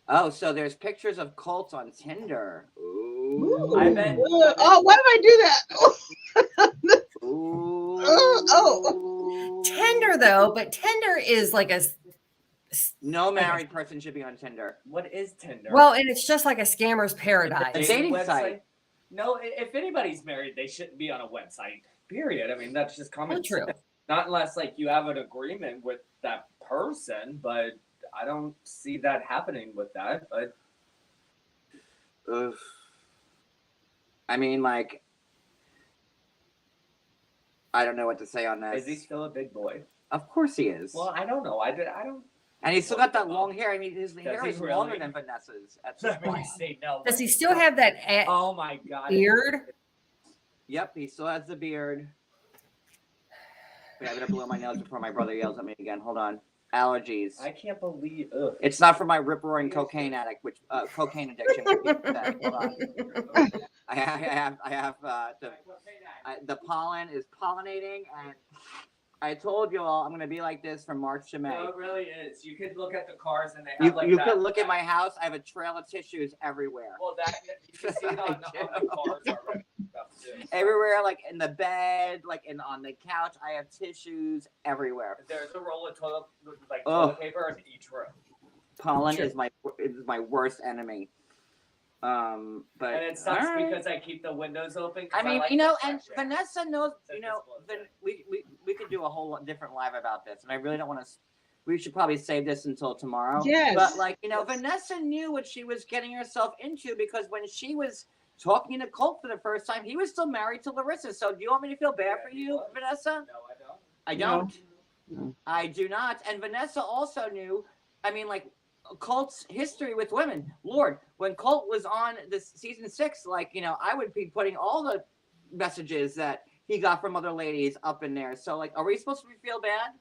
Oh, so there's pictures of Colts on Tinder. Ooh. I bet. Oh, why did I do that? Ooh. Oh. Tinder, though, but Tinder is like No married person should be on Tinder. What is Tinder? well, and it's just like a scammer's A paradise. dating website? site. No, if anybody's married, they shouldn't be on a website. Period. I mean, that's just common Well, true. sense. Not unless you have an agreement with that person, but I don't see that happening with that. But Ugh. I mean, I don't know what to say on this. is he still a big boy? Of course he is. Well, I don't know. I don't. And he's still got that long hair. I mean, his hair he is longer really? than Vanessa's at this Let me point. see. No. Does he still have that Oh my god. beard? Yep, he still has the beard. Wait, I better blow my nose before my brother yells at me again. Hold on. Allergies. I can't believe. Ugh. It's not for my rip-roaring cocaine addict, cocaine addiction. Which people say. Hold on. I have the pollen is pollinating, and I told you all I'm going to be like this from March to May. No, it really is. You could look at the cars and they have You that. could look at my house. I have a trail of tissues everywhere. Well, that you can see it on the cars already. Stuff too. Everywhere, like in the bed, on the couch, I have tissues everywhere. There's a roll of toilet Ugh. paper in each room. Pollen Sure. is my worst enemy. But And it sucks all right. because I keep the windows open. 'cause I mean, like and the fresh air. Vanessa knows, So just close it. we could do a whole different live about this, and I really don't want to. We should probably save this until tomorrow. Yes. But Vanessa knew what she was getting herself into because when she was talking to Colt for the first time, he was still married to Larissa. So do you want me to feel bad for you, Vanessa? No, I don't. I No. don't. No. I do not. And Vanessa also knew. I mean, Colt's history with women. Lord, when Colt was on this season 6, I would be putting all the messages that he got from other ladies up in there. So, are we supposed to feel bad?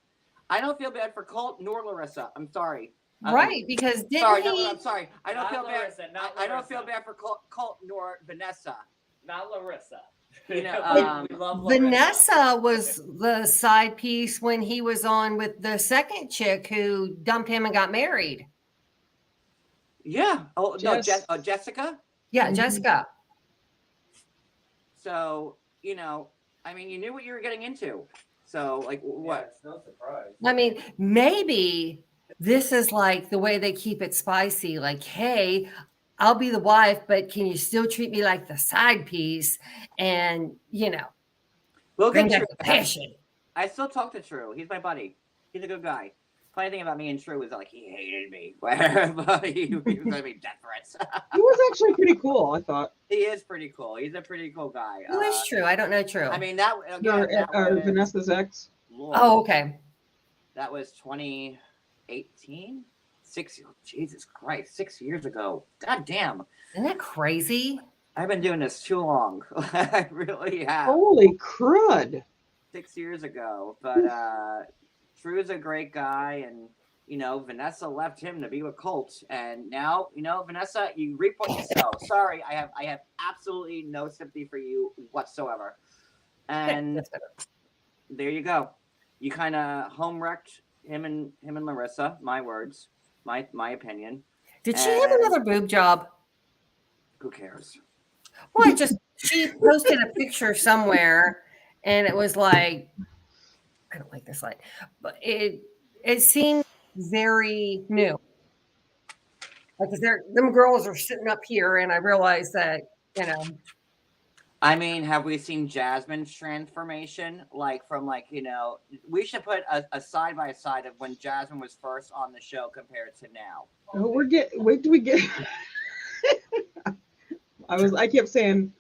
I don't feel bad for Colt nor Larissa. I'm sorry. Right, because didn't Sorry, he? no, I'm sorry. I don't Not feel Larissa, bad. not I don't feel Larissa. bad for Colt nor Vanessa. Not Larissa. You know, we love Larissa. Vanessa was the side piece when he was on with the second chick who dumped him and got married. Yeah. Oh no, Jess. Jessica. Yeah, Mhm. Jessica. So I mean, you knew what you were getting into. So Yeah, what? it's no surprise. I mean, maybe this is like the way they keep it spicy. Like, hey, I'll be the wife, but can you still treat me like the side piece? And We'll bring get back True. the passion. I still talk to True. He's my buddy. He's a good guy. Funny thing about me and True is he hated me. But he was giving me death threats. He was actually pretty cool, I thought. He is pretty cool. He's a pretty cool guy. Who is True? I don't know True. I mean that. Or, Again, that or was, Vanessa's ex. Lord, Oh, okay. that was 2018. Jesus Christ, 6 years ago. God damn. Isn't that crazy? I've been doing this too long. I really have. Holy crud. 6 years ago. But True's a great guy, and Vanessa left him to be with Colt, and now Vanessa, you reap what you sow. Sorry, I have absolutely no sympathy for you whatsoever. And That's better. there you go. You kind of home wrecked him and Larissa. My words. my opinion. Did she have And another boob job? who cares? Well, she posted a picture somewhere, and it was like, I don't like this light, but it seemed very new. Like, 'cause them girls are sitting up here, and I realized that, you know, I mean, have we seen Jasmine's transformation? Like from like, we should put a side by side of when Jasmine was first on the show compared to now. Oh, wait till we get. I kept saying,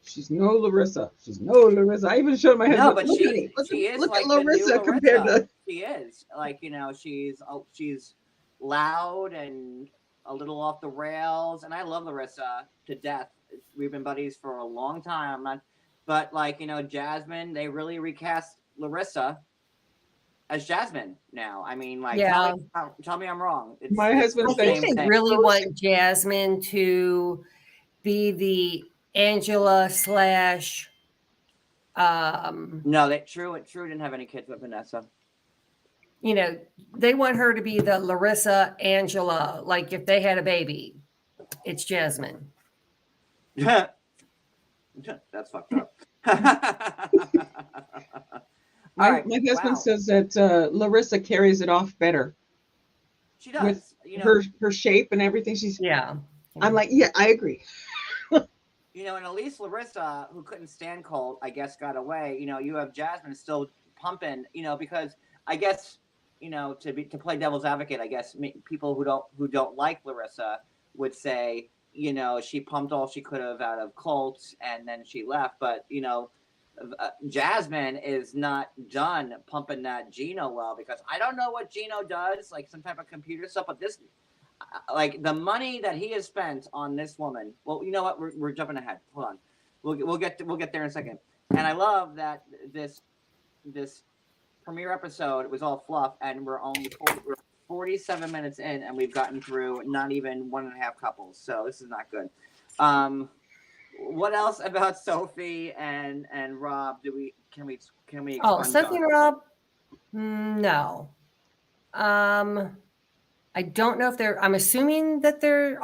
she's no Larissa. She's no Larissa. I even showed my husband. No, but she is look like at the new Larissa compared to. She is like, she's loud and a little off the rails, and I love Larissa to death. We've been buddies for a long time. But like, Jasmine, they really recast Larissa as Jasmine now. I mean, like, yeah. tell me I'm wrong. My husband I said think they really want Jasmine to be the Angela slash. No, True didn't have any kids with Vanessa. They want her to be the Larissa Angela. Like if they had a baby, it's Jasmine. That's fucked up. My husband says that Larissa carries it off better. She does. With her shape and everything. Yeah. I'm like, yeah, I agree. And at least Larissa, who couldn't stand cold, I guess got away. You have Jasmine still pumping. Because I guess to play devil's advocate, I guess people who don't like Larissa would say, she pumped all she could have out of Colts and then she left. But Jasmine is not done pumping that Gino well, because I don't know what Gino does, like some type of computer stuff. But this, like the money that he has spent on this woman. Well, you know what? We're jumping ahead. Hold on. We'll get there in a second. And I love that this premiere episode was all fluff, and we're 47 minutes in, and we've gotten through not even 1.5 couples. So this is not good. What else about Sophie and Rob can we Oh, expunge Sophie on? and Rob? No. I don't know if I'm assuming that they're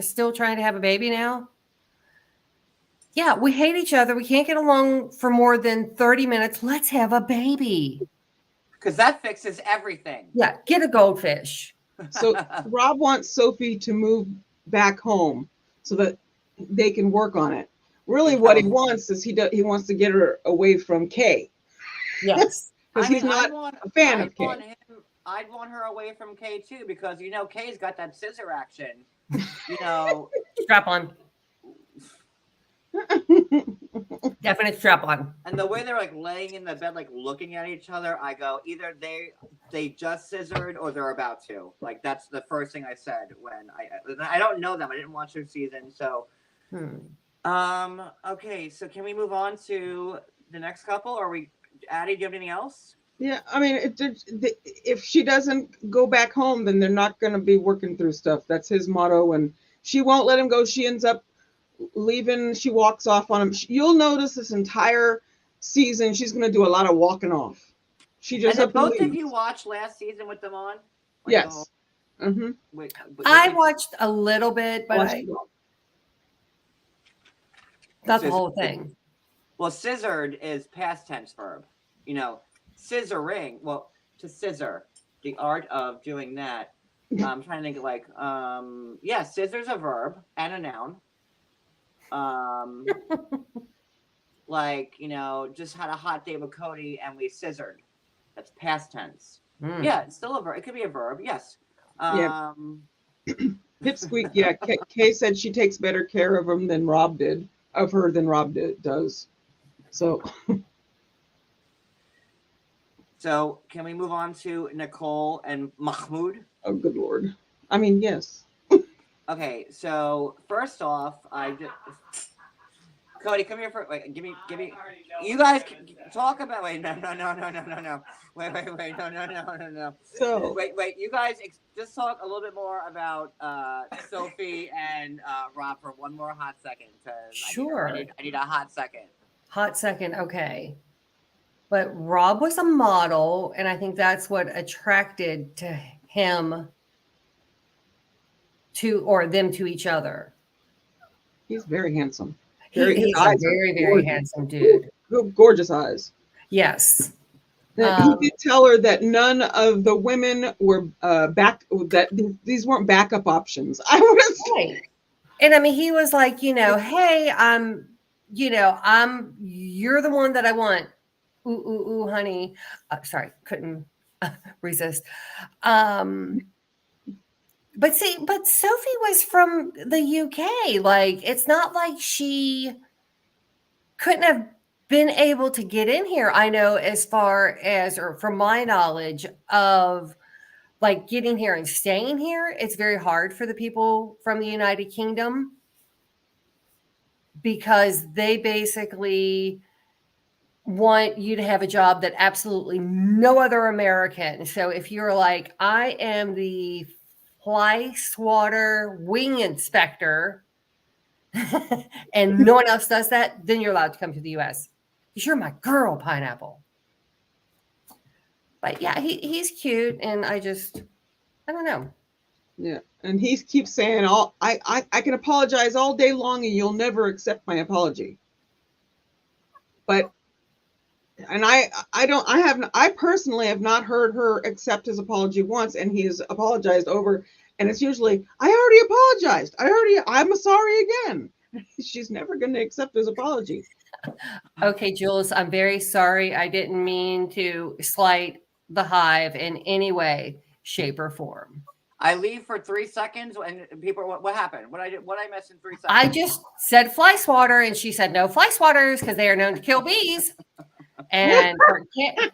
still trying to have a baby now. Yeah, we hate each other. We can't get along for more than 30 minutes. Let's have a baby. Because that fixes everything. Yeah, get a goldfish. So Rob wants Sophie to move back home so that they can work on it. Really, what he wants is he wants to get her away from Kay. Yes. Because he's not a fan of Kay. I'd want her away from Kay too, because Kay's got that scissor action. Strap on. Definite strap on. And the way they're like laying in the bed, like looking at each other, I go, either they just scissored or they're about to. Like that's the first thing I said when I don't know them. I didn't watch their season, so. Okay, so can we move on to the next couple? Or Addie, do you have anything else? Yeah, I mean, if she doesn't go back home, then they're not going to be working through stuff. That's his motto, and she won't let him go. She ends up leaving. She walks off on him. You'll notice this entire season, she's going to do a lot of walking off. She just. And both of you watched last season with them on? Like, yes. I watched a little bit, but not the whole thing. Well, scissored is past tense verb. Scissoring. Well, to scissor, the art of doing that. I'm trying to think like, scissor's a verb and a noun. Like, just had a hot day with Cody and we scissored. That's past tense. Yeah, it's still a verb. It could be a verb. Yes. Pipsqueak. Yeah. Kay said she takes better care of him than Rob did. Of her than Rob does. So. So can we move on to Nicole and Mahmoud? Oh, good Lord. I mean, yes. Okay, so first off, Cody, come here for give me. You guys talk about. Wait, no. Wait, no. So wait. You guys just talk a little bit more about Sophie and Rob for one more hot second. Sure. I need a hot second. Hot second, okay. But Rob was a model, and I think that's what attracted to him to each other. He's very handsome. He's His a eyes are very, very gorgeous. handsome dude. Gorgeous eyes. Yes. He did tell her that none of the women were that these weren't backup options. I was Right. And I mean, he was like, hey, you're the one that I want. Ooh, ooh, ooh, honey. Sorry, couldn't resist. But Sophie was from the UK. Like, it's not like she couldn't have been able to get in here. I know, as far as, or from my knowledge of like getting here and staying here, it's very hard for the people from the United Kingdom because they basically want you to have a job that absolutely no other American. So if you're like, I am the fly swatter wing inspector and no one else does that, then you're allowed to come to the US. Because you're my girl, Pineapple. But yeah, he's cute, and I don't know. Yeah, and he keeps saying, I can apologize all day long, and you'll never accept my apology." But, and I personally have not heard her accept his apology once, and he has apologized over, and it's usually, "I already apologized. I'm sorry again." She's never going to accept his apology. Okay, Jules, I'm very sorry. I didn't mean to slight the hive in any way, shape, or form. I leave for 3 seconds, and people, what happened? What I miss in 3 seconds? I just said fly swatter, and she said no fly swatters because they are known to kill bees. And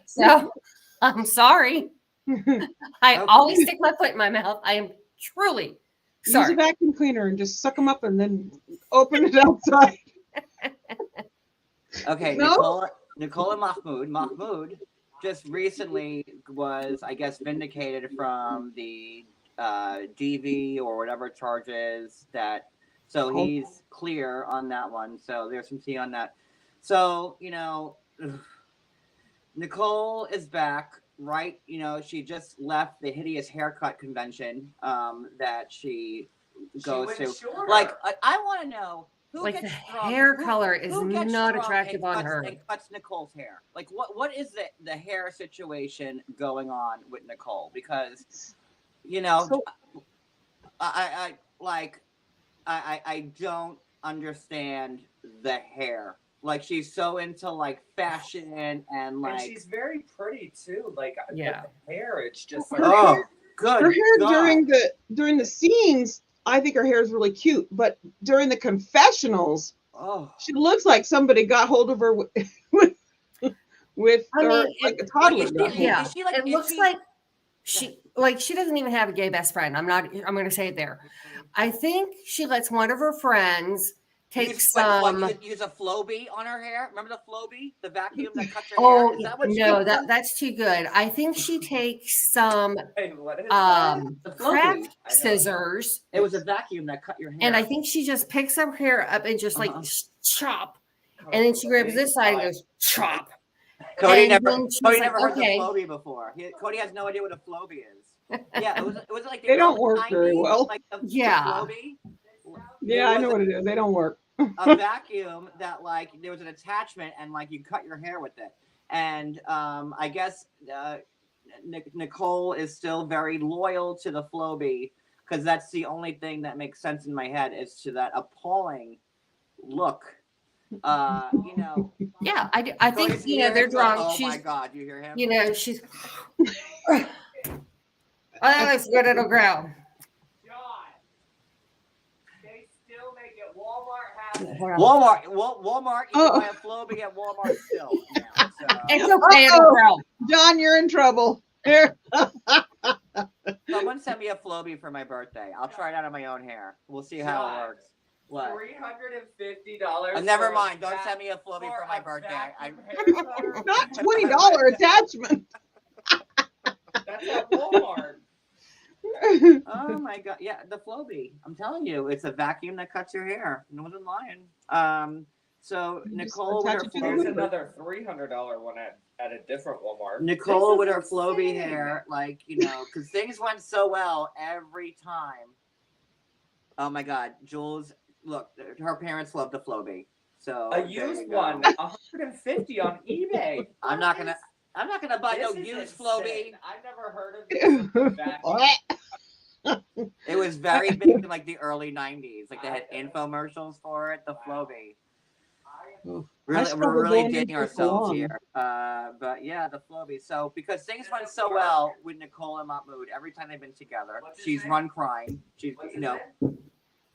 so I'm sorry. I always stick my foot in my mouth. I am truly sorry. Use a vacuum cleaner and just suck them up and then open it outside. Okay, No? Nicole and Mahmoud just recently was, I guess, vindicated from the DV or whatever charges that. So he's clear on that one. So there's some tea on that. So, Nicole is back, right? She just left the hideous haircut convention that she goes to. Shorter. Like, I want to know who Like, gets the drunk, hair color is who gets not drunk attractive and on cuts, her. and cuts Nicole's hair. Like, what is the hair situation going on with Nicole? Because, So- I don't understand the hair. Like, she's so into like fashion and like, and she's very pretty too. Like, Yeah. the hair, it's just like, oh, good. Her hair God. during the scenes, I think her hair is really cute, but during the confessionals, Oh, she looks like somebody got hold of her with I mean, like a like, toddler. is got she, hold of Yeah, is she like? it is looks she, like she doesn't even have a gay best friend. I'm going to say it there. I think she lets one of her friends take use a Flowbee on her hair. Remember the Flowbee, the vacuum that cuts her hair? Is that what she no, does? that's too good. I think she takes some hey, what is that? The Flowbee. craft I know. scissors, It was a vacuum that cut your hair. and I think she just picks her hair up and just like chop, Oh, and then she grabs really? this side and goes chop. Cody And never then she's Cody like, never heard okay. the Flowbee before. Cody has no idea what a Flowbee is. Yeah, it was like They don't early work very 90s, well. Like the Yeah. Flowbee. Yeah, I know what it is. They don't work. A vacuum that like there was an attachment and like you cut your hair with it. And I guess Nicole is still very loyal to the Flowbee because that's the only thing that makes sense in my head is to that appalling look. Yeah, I think Cody's ears, they're like, drunk. oh She's my God, you hear him? she's let's go to the ground. John, they still make it. Walmart has it. Walmart, you can buy a Flowbee at Walmart still now. So. It's okay, it'll grow. John, you're in trouble. Someone sent me a Flowbee for my birthday. I'll try it out on my own hair. We'll see how it works. What? $350. Never mind. Don't send me a Flowbee for my birthday. Not $20 attachment. That's at Walmart. Oh my God. Yeah, the Flowbee. I'm telling you, it's a vacuum that cuts your hair. No one's lying. So Nicole with her There's Flowbee. another $300 one at a different Walmart. Nicole with her Flowbee hair, like, because things went so well every time Oh my God, Jules! Look, her parents love the Floby. So A there used you go. one, 150 on eBay. I'm not gonna buy no This is used insane. Floby. I've never heard of this. Vacuum. It was very big in like the early '90s. Like they had infomercials for it. The Floby. Really, we're really dating ourselves here. But yeah, the Floby. So because things went so well with Nicole and Mahmoud, every time they've been together, she's run crying. She's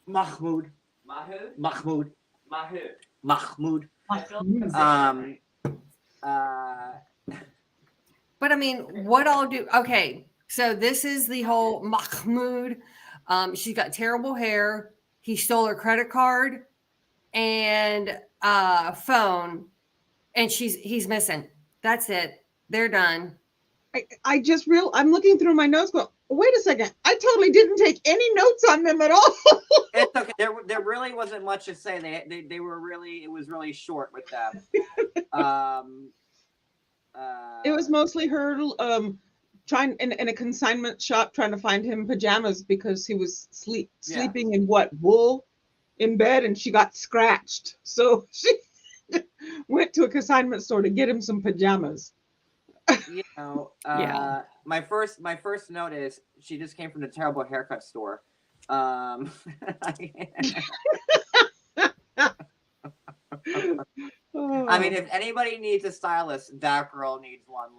Mahmoud. Mahmoud? Mahmoud. Mahmoud. Mahmoud. I feel But I mean, what I'll do? Okay, so this is the whole Mahmoud. She's got terrible hair. He stole her credit card and phone, and he's missing. That's it. They're done. I'm looking through my notes, but wait a second. I totally didn't take any notes on them at all. It's okay. There really wasn't much to say. They were really, it was really short with them. It was mostly her trying in a consignment shop trying to find him pajamas because he was sleeping in wool in bed, and she got scratched. So she went to a consignment store to get him some pajamas. Yeah. My first note is she just came from the terrible haircut store. I mean, if anybody needs a stylist, that girl needs one.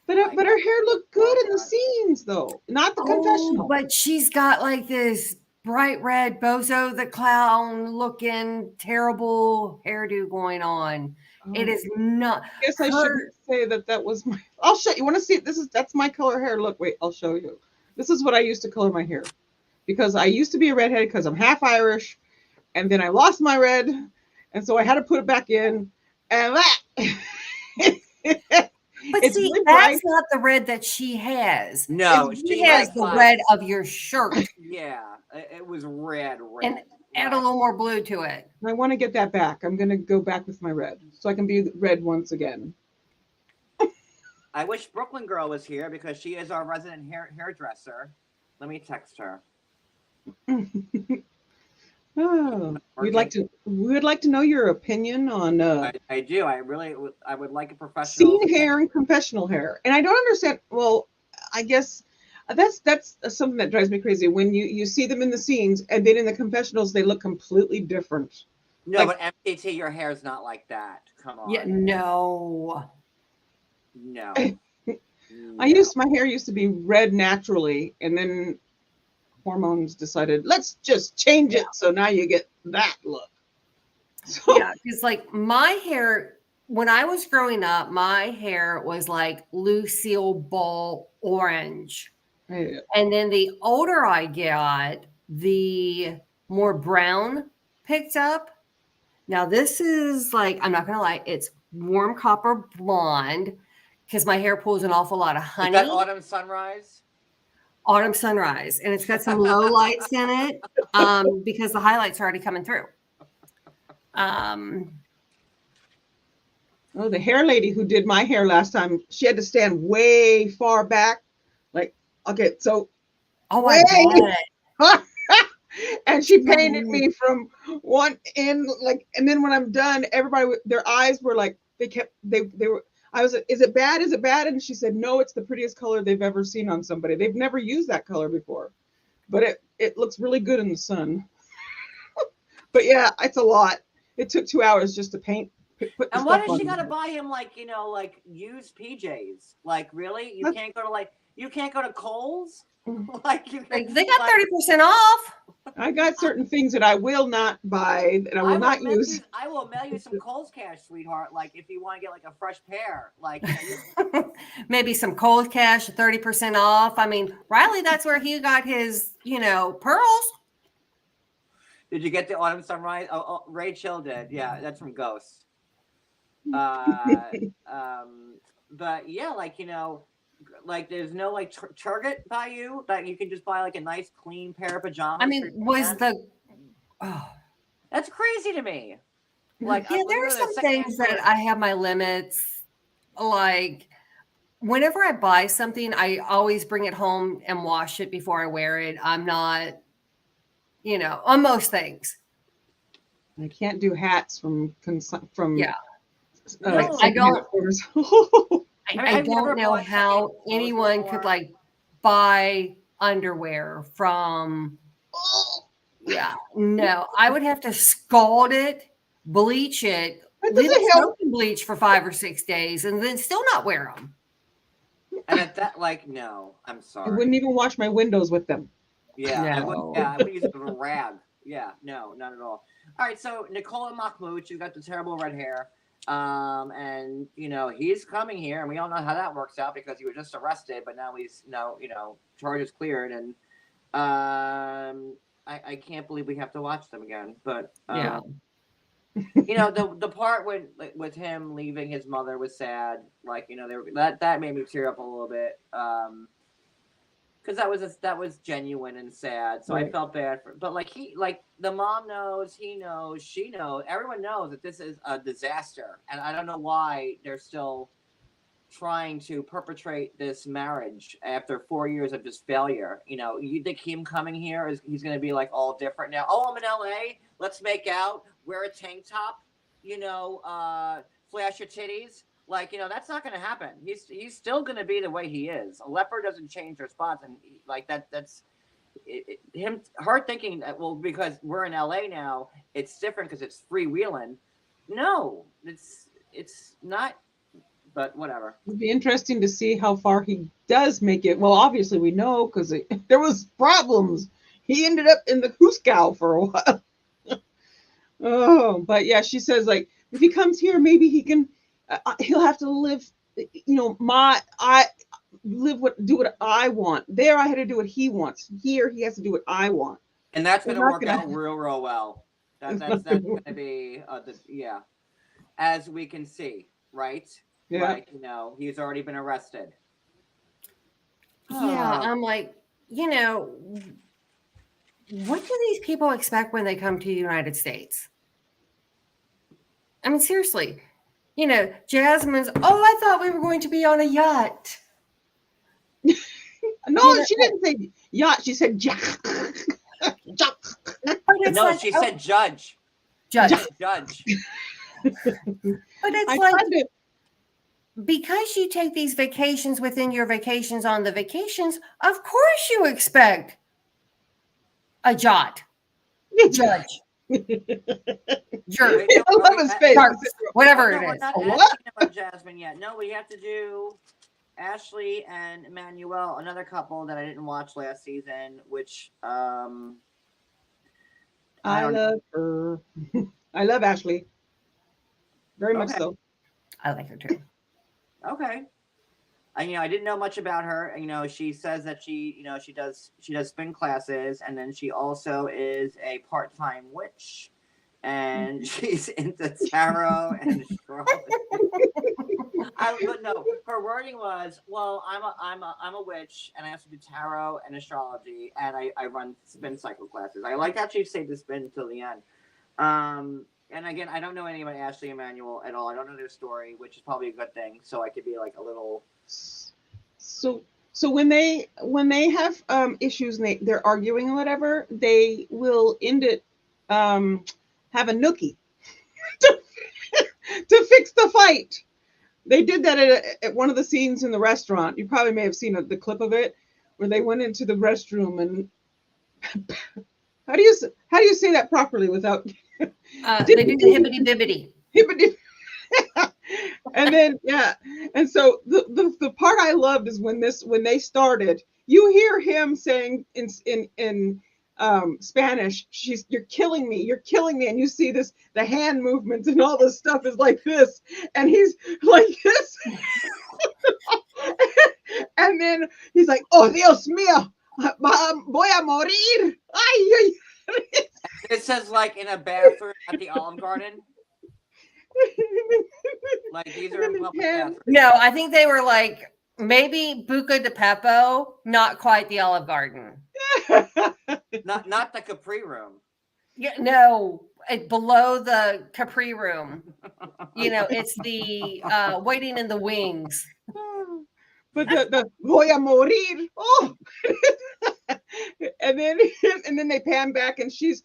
But her hair looked good in the scenes, though, not the confessional. But she's got like this bright red Bozo the Clown looking terrible hairdo going on. It is not. I guess I shouldn't say that was my. I'll show you. Want to see? That's my color hair. Look, wait, I'll show you. This is what I used to color my hair, because I used to be a redhead because I'm half Irish, and then I lost my red, and so I had to put it back in, and that. But see, really that's not the red that she has. No, she has the red of your shirt. Yeah, it was red. And add a little more blue to it. I want to get that back. I'm going to go back with my red so I can be red once again. I wish Brooklyn Girl was here because she is our resident hairdresser. Let me text her. We'd like to know your opinion on. I do. I would like a professional. Scene hair and confessional hair, and I don't understand. Well, I guess that's something that drives me crazy when you see them in the scenes and then in the confessionals they look completely different. No, but MTT, your hair is not like that. Come on. Yeah, no. My hair used to be red naturally, and then hormones decided let's just change it, so now you get that look. So, yeah, because like my hair when I was growing up, my hair was like Lucille Ball orange. yeah. And then the older I got, the more brown picked up. Now this is like, I'm not gonna lie, it's warm copper blonde because my hair pulls an awful lot of honey. Is that autumn sunrise? Autumn sunrise, and it's got some low lights in it because the highlights are already coming through. Oh, the hair lady who did my hair last time, she had to stand way far back. Like, okay, so I bet. and she painted me from one end, like, and then when I'm done, everybody, their eyes were like, they were, I was like, is it bad? Is it bad? And she said, no, it's the prettiest color they've ever seen on somebody. They've never used that color before, but it looks really good in the sun. But yeah, it's a lot. It took 2 hours just to paint. And why does she gotta buy him like used PJs? Like really? You can't go to Kohl's? They got 30% off. I got certain things that I will not buy, that I will not use. I will mail you some Kohl's cash, sweetheart. Like if you want to get like a fresh pair, like maybe some Kohl's cash, 30% off. I mean, Riley, that's where he got his, pearls. Did you get the autumn sunrise? Oh, Rachel did. Yeah, that's from Ghost. But yeah, like there's no like Target by you that you can just buy like a nice clean pair of pajamas. I mean, that's crazy to me. Like, yeah, there are some things that I have my limits. Like whenever I buy something, I always bring it home and wash it before I wear it. I'm not, on most things. I can't do hats from Yeah. No. I don't. I I've never don't know bought how clothes anyone before. could like buy underwear from. Yeah, no, I would have to scald it, bleach it, That leave it doesn't help. soak in bleach for 5 or 6 days, and then still not wear them. And at that, like, no, I'm I sorry. wouldn't even wash my windows with them. Yeah, I wouldn't. No. Yeah, I wouldn't use it with a rag. Yeah, no, not at all. All right, so Nicole and Mahmoud, she's got the terrible red hair, and he's coming here, and we all know how that works out because he was just arrested, but now he's charges cleared, and I can't believe we have to watch them again. But Yeah. the part with him leaving his mother was sad. Like that made me tear up a little bit. Because that was genuine and sad. So I felt bad but the mom knows, he knows, she knows, everyone knows that this is a disaster, and I don't know why they're still trying to perpetrate this marriage after 4 years of just failure. You think him coming here he's going to be like all different now? Oh, I'm in LA. Let's make out. Wear a tank top. Flash your titties. That's not going to happen. He's still going to be the way he is. A leopard doesn't change their spots, and that's her thinking that because we're in LA now, it's different because it's freewheeling. No, it's not. But whatever. It'd be interesting to see how far he does make it. Well, obviously we know because there was problems. He ended up in the Cusco for a while. Oh, but yeah, she says if he comes here, maybe he can. He'll have to live. Do what I want. There, I had to do what he wants. Here, he has to do what I want. And that's going to work out real well. That's going to be as we can see, right? Yeah. Like, he's already been arrested. Yeah, I'm like, what do these people expect when they come to the United States? I mean, seriously, Jasmine's, I thought we were going to be on a yacht. No, she didn't say yacht. She said jack. No, she said judge. Judge. But it's because you take these vacations within your vacations on the vacations, of course you expect a judge. I love his face. Whatever it We're is. not What? asking about Jasmine yet. No, we have to do Ashley and Manuel, another couple that I didn't watch last season, which I love her. I love Ashley. Very much so. I like her too. Okay. I didn't know much about her. She says that she does spin classes, and then she also is a part-time witch, and she's into tarot and astrology. But no, her wording was, "Well, I'm a witch, and I also do tarot and astrology, and I run spin cycle classes." I like how she saved the spin till the end. And again, I don't know anything about Ashley and Manuel at all. I don't know their story, which is probably a good thing. So I could be like a little. So when they have issues and they're arguing or whatever, they will end it have a nookie to fix the fight. They did that at one of the scenes in the restaurant. You probably may have seen the clip of it where they went into the restroom and how do you say that properly without they do the hibbity bibbity. And then and so the part I loved is when they started, you hear him saying in Spanish, you're killing me, and you see the hand movements and all this stuff is like this, and he's like this. And then he's like, oh Dios mío, voy a morir. Ay. It says like in a bathroom at the Olive Garden. Like these are in public bathrooms. No, I think they were like maybe Buca de Beppo, not quite the Olive Garden. Not the Capri room. Yeah, no, below the Capri room. It's the waiting in the wings. But the voy a morir. Oh, and then and then they pan back and she's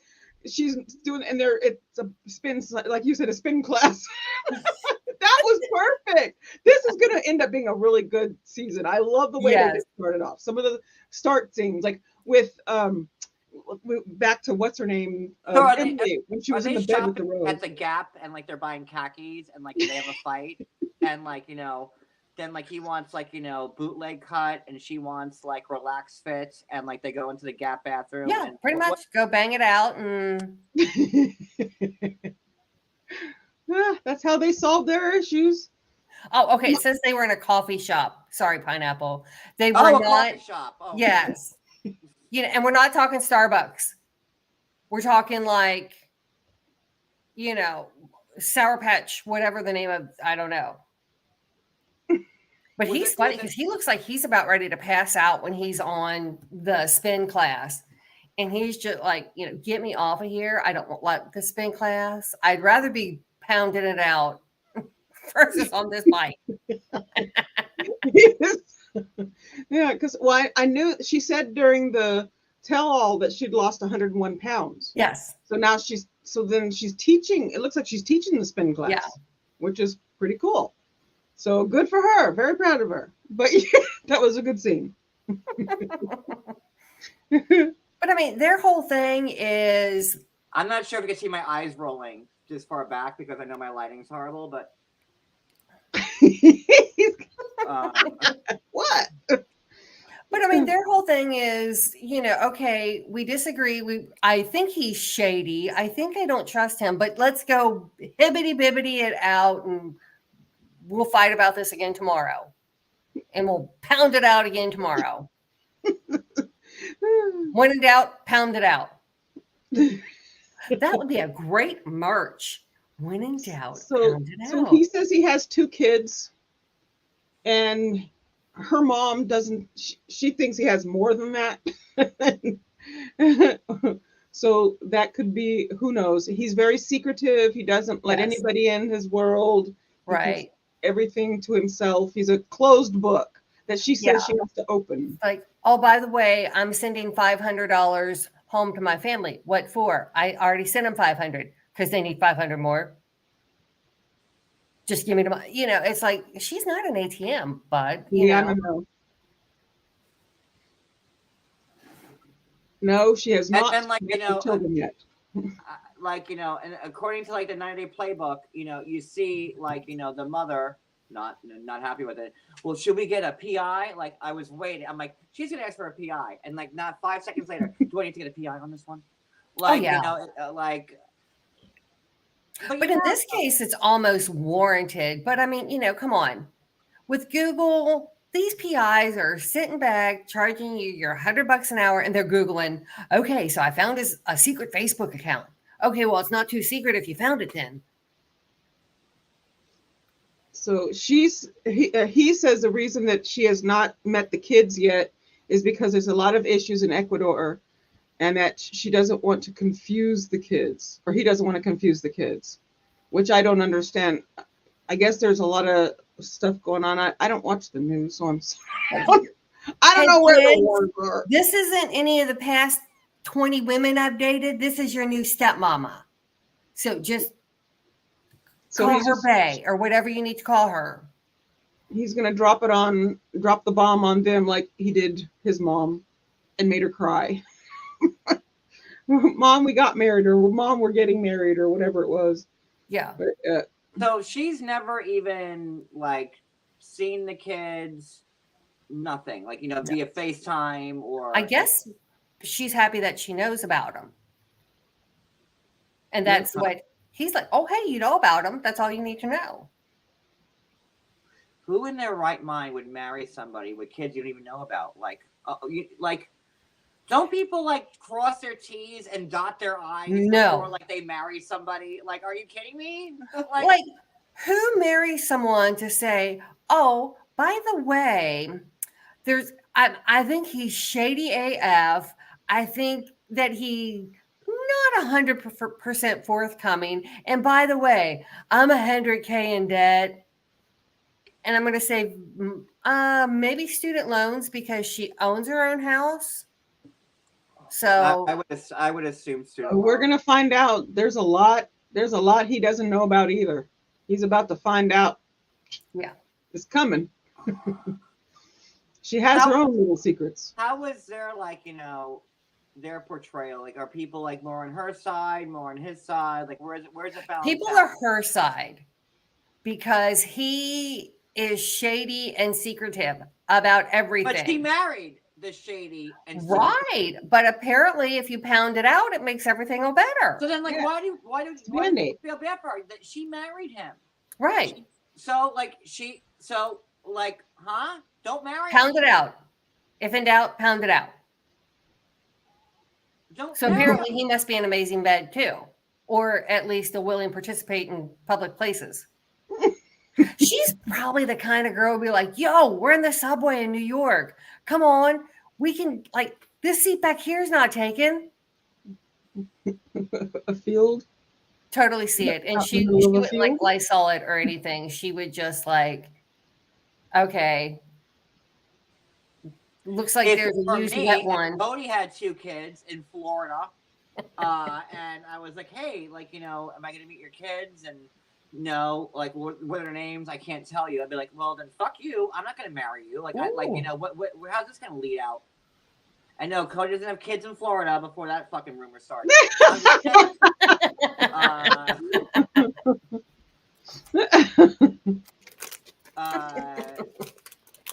doing, and it's a spin, like you said, a spin class. That was perfect. This is going to end up being a really good season. I love the way they started off. Some of the start scenes, like with back to what's her name, So Emily, when she was in the bed with the rose at the Gap, and like they're buying khakis, and like they have a fight, and like then like he wants like bootleg cut, and she wants like relaxed fit, and like they go into the Gap bathroom. Yeah, and pretty much go bang it out, and that's how they solved their issues. oh, okay. It says they were in a coffee shop. Sorry, Pineapple. They were a not. coffee shop. Oh. Yes. And we're not talking Starbucks. We're talking like, Sour Patch, whatever the name of, I don't know. But he's funny because he looks like he's about ready to pass out when he's on the spin class. And he's just like, get me off of here. I don't like the spin class. I'd rather be pounding it out versus on this bike. Yeah, because I knew she said during the tell-all that she'd lost 101 pounds. Yes. So now she's teaching. It looks like she's teaching the spin class, which is pretty cool. So good for her. Very proud of her. But yeah, that was a good scene. But I mean, their whole thing is. I'm not sure if you can see my eyes rolling this far back because I know my lighting's horrible, but. What? But I mean, their whole thing is, okay, we disagree. I think he's shady. I think I don't trust him, but let's go hibbity bibbity it out and we'll fight about this again tomorrow. And we'll pound it out again tomorrow. When in doubt, pound it out. That would be a great merch. When in doubt, pound it out. So he says he has 2 kids, and her mom doesn't. She thinks he has more than that. So that could be, who knows? He's very secretive. He doesn't let anybody in his world. Right. Everything to himself. He's a closed book that she says she has to open. Like, oh, by the way, I'm sending $500 home to my family. What for? I already sent them $500 because they need $500 more. Just give me the money. It's like, she's not an ATM, bud. I don't know. No, she has not. And like, children yet. Like, and according to like the 90-day playbook, you see like, the mother not happy with it. Well, should we get a PI? Like, I was waiting. I'm like, she's gonna ask for a PI, and like, not 5 seconds later, do I need to get a PI on this one? Like, like. But in this case, it's almost warranted. But I mean, come on. With Google, these PIs are sitting back, charging you your $100 an hour, and they're Googling, okay, so I found a secret Facebook account. Okay, well, it's not too secret if you found it then. So he says the reason that she has not met the kids yet is because there's a lot of issues in Ecuador, and that she doesn't want to confuse the kids, or he doesn't want to confuse the kids, which I don't understand. I guess there's a lot of stuff going on. I don't watch the news, so I'm sorry. I don't know where the wars are. This isn't any of the past 20 women I've dated. This is your new stepmama. So just call her Bae or whatever you need to call her. He's going to drop the bomb on them like he did his mom and made her cry. Mom, we got married, or Mom, we're getting married, or whatever it was. Yeah. But, so she's never even like seen the kids, nothing, like, via FaceTime or. I guess she's happy that she knows about them. And that's what he's like, oh, hey, you know about them. That's all you need to know. Who in their right mind would marry somebody with kids you don't even know about? Like, don't people like cross their T's and dot their I's before like they marry somebody? Like, are you kidding me? like who marries someone to say, oh, by the way, I think he's shady AF. I think that he not 100% forthcoming. And by the way, I'm $100K in debt. And I'm going to say maybe student loans because she owns her own house. So I would assume soon. We're gonna find out. There's a lot he doesn't know about either. He's about to find out. Yeah. It's coming. She has her own little secrets. How was their, like, you know, their portrayal? Like, are people like more on her side, more on his side? Like, where's it balance? People are her side because he is shady and secretive about everything. But she married the shady and right. But apparently, if you pound it out, it makes everything go better. So then, like, Yeah. why do you feel bad for her that she married him? Right. So huh? Don't marry him. Pound it out. If in doubt, pound it out. So apparently, he must be an amazing bed too, or at least a willing participate in public places. She's probably the kind of girl who be like, "Yo, we're in the subway in New York. Come on, we can, like, this seat back here is not taken." A field. Totally see it, and she wouldn't like Lysol it or anything. She would just like, okay, looks like there's a used wet one. Bodie had 2 kids in Florida, and I was like, "Hey, like, you know, am I going to meet your kids?" And no, like, what are their names? I can't tell you. I'd be like, "Well, then fuck you. I'm not going to marry you." Like, you know, how's this going to lead out? I know Cody doesn't have kids in Florida before that fucking rumor started.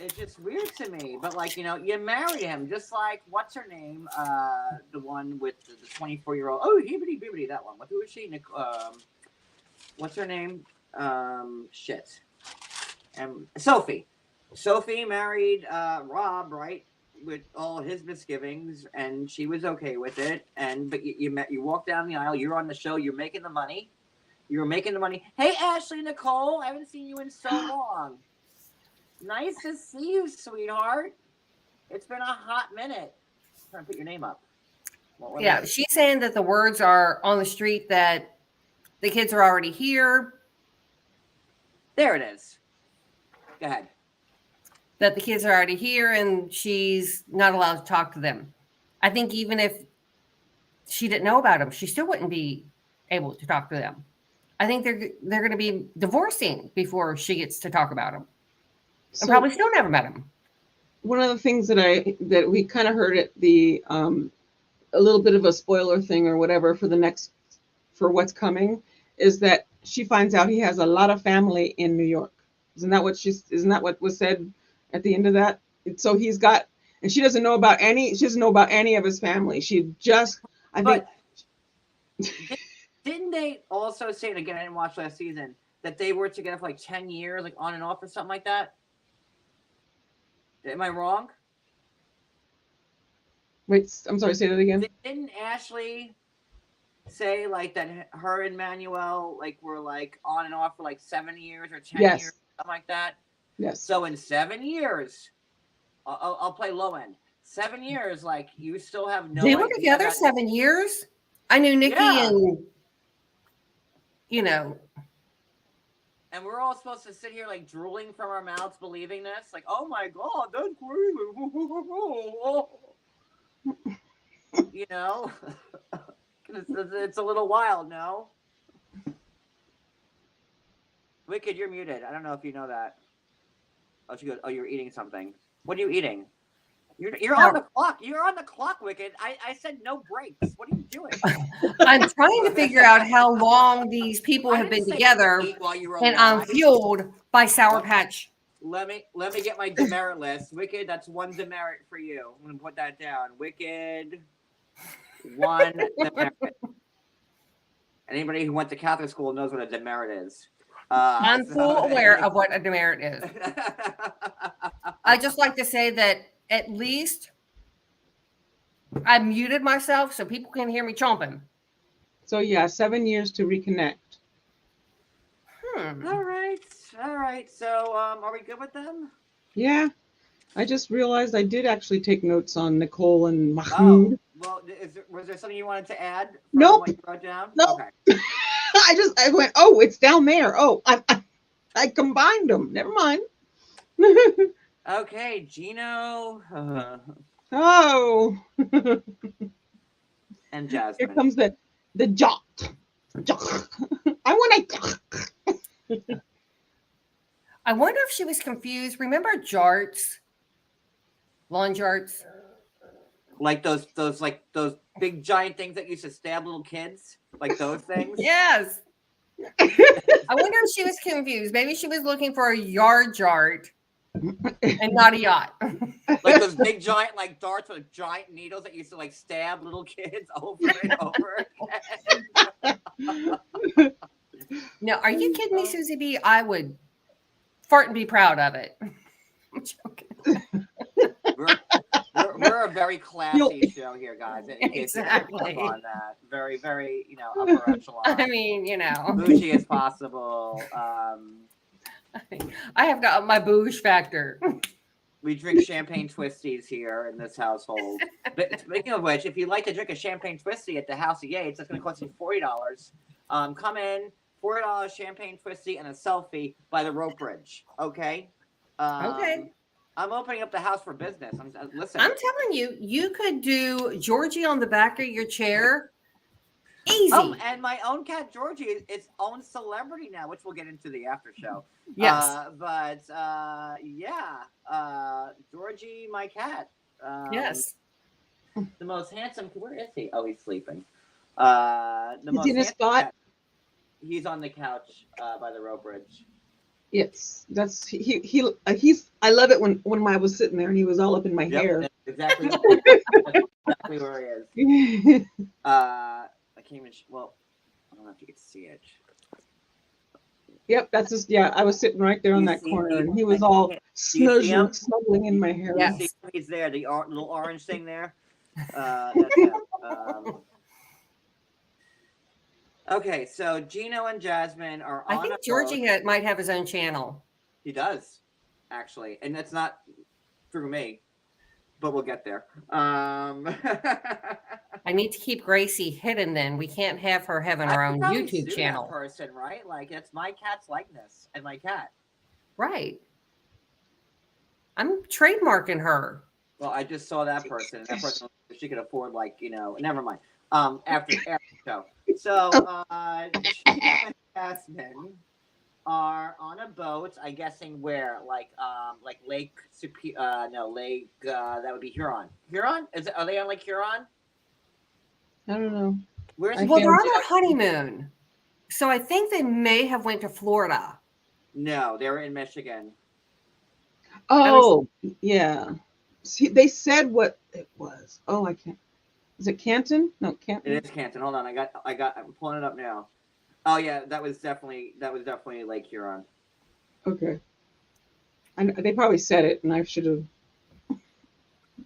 It's just weird to me, but, like, you know, you married him, just like, what's her name? The one with the 24-year-old. Oh, hibbity bibbity, that one. Who is she? What's her name? Shit. Sophie. Sophie married Rob, right? With all his misgivings, and she was okay with it. But you walk down the aisle. You're on the show. You're making the money. You're making the money. Hey, Ashley, Nicole, I haven't seen you in so long. Nice to see you, sweetheart. It's been a hot minute. I'm trying to put your name up. Yeah, she's saying that the words are on the street that the kids are already here. There it is. Go ahead. That the kids are already here and she's not allowed to talk to them. I think even if she didn't know about them, she still wouldn't be able to talk to them. I think they're going to be divorcing before she gets to talk about them. And probably still never met him. One of the things that we kind of heard at the a little bit of a spoiler thing or whatever for what's coming is that she finds out he has a lot of family in New York. Isn't that what was said at the end of that? So he's got, and she doesn't know about any of his family. Didn't they also say, and again, I didn't watch last season, that they were together for like 10 years, like on and off or something like that? Am I wrong? Wait, I'm sorry, say that again. Didn't Ashley say like that her and Manuel like were like on and off for like 7 years or 10 years, something like that? Yes. So in 7 years, I'll play low end. 7 years, like you still have no. They were together 7 years. I knew Nikki and, you know. And we're all supposed to sit here like drooling from our mouths, believing this. Like, oh my God, that's crazy. You know, it's a little wild, no? Wicked, you're muted. I don't know if you know that. Oh, she goes, oh, you're eating something. What are you eating? You're on the clock. You're on the clock, Wicked. I said no breaks. What are you doing? I'm trying to figure out how long these people have been together, and I'm fueled by Sour Patch. Let me get my demerit list. Wicked, that's 1 demerit for you. I'm gonna put that down. Wicked, 1 demerit. Anybody who went to Catholic school knows what a demerit is. I'm full aware of what a demerit is. I just like to say that at least I muted myself so people can hear me chomping. So yeah, 7 years to reconnect. All right. So are we good with them? Yeah. I just realized I did actually take notes on Nicole and Mahmoud. Oh, well, was there something you wanted to add? Nope. What you wrote down? Nope. Okay. I went, oh, it's down there. Oh, I combined them. Never mind. Okay, Gino. Oh. and Here Jasmine. comes the jot. I want to. I wonder if she was confused. Remember jarts? Lawn jarts? Like those big giant things that used to stab little kids, like those things. Yes. I wonder if she was confused. Maybe she was looking for a yard jart and not a yacht. Like those big giant like darts with giant needles that used to like stab little kids over and over again. No, are you kidding me, Susie B? I would fart and be proud of it. I'm joking. We're a very classy show here, guys. Exactly. On that, very, very, upper echelon. I mean, bougie as possible. I have got my bouge factor. We drink champagne twisties here in this household. But speaking of which, if you'd like to drink a champagne twisty at the House of Yates, that's going to cost you $40. Come in, $4 champagne twisty and a selfie by the rope bridge. Okay. Okay. I'm opening up the house for business. Listen. I'm telling you, you could do Georgie on the back of your chair. Easy. Oh, and my own cat Georgie is its own celebrity now, which we'll get into the after show. Yes. Georgie, my cat. Yes. The most handsome. Where is he? Oh, he's sleeping. He's in a spot. Cat, he's on the couch by the rope bridge. Yes, that's he's. I love it when I was sitting there and he was all up in my hair. Exactly. That's exactly where he is. I can't even. Well, I don't know if you can see it. Yep, that's just I was sitting right there on that corner and he was all snuggling in my hair. Yes. You see he's there. The little orange thing there. That's him. Okay, so Gino and Jasmine are on. I think Georgie might have his own channel. He does, actually, and that's not through me, but we'll get there. I need to keep Gracie hidden. Then we can't have her having her own YouTube channel. That person, right? Like it's my cat's likeness and my cat. Right. I'm trademarking her. Well, I just saw that person. That person, she could afford, never mind. After the show. So, Jasmine are on a boat. I'm guessing where, like Lake Lake. That would be Huron. Huron? Are they on Lake Huron? I don't know. Well, they're on their honeymoon, so I think they may have went to Florida. No, they were in Michigan. Oh, yeah. See, they said what it was. Oh, I can't. Is it Canton? No, Canton. It is Canton. Hold on, I'm pulling it up now. Oh yeah, that was definitely Lake Huron. Okay. They probably said it, and I should have.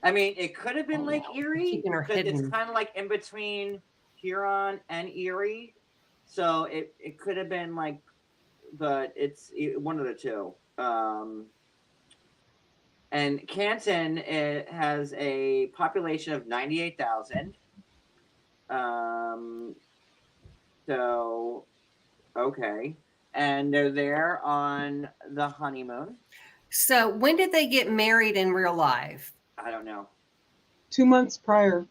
I mean, it could have been Lake Erie. It's kind of like in between Huron and Erie, so it could have been but it's one of the two. And Canton has a population of 98,000. So, okay. And they're there on the honeymoon. So when did they get married in real life? I don't know. 2 months prior.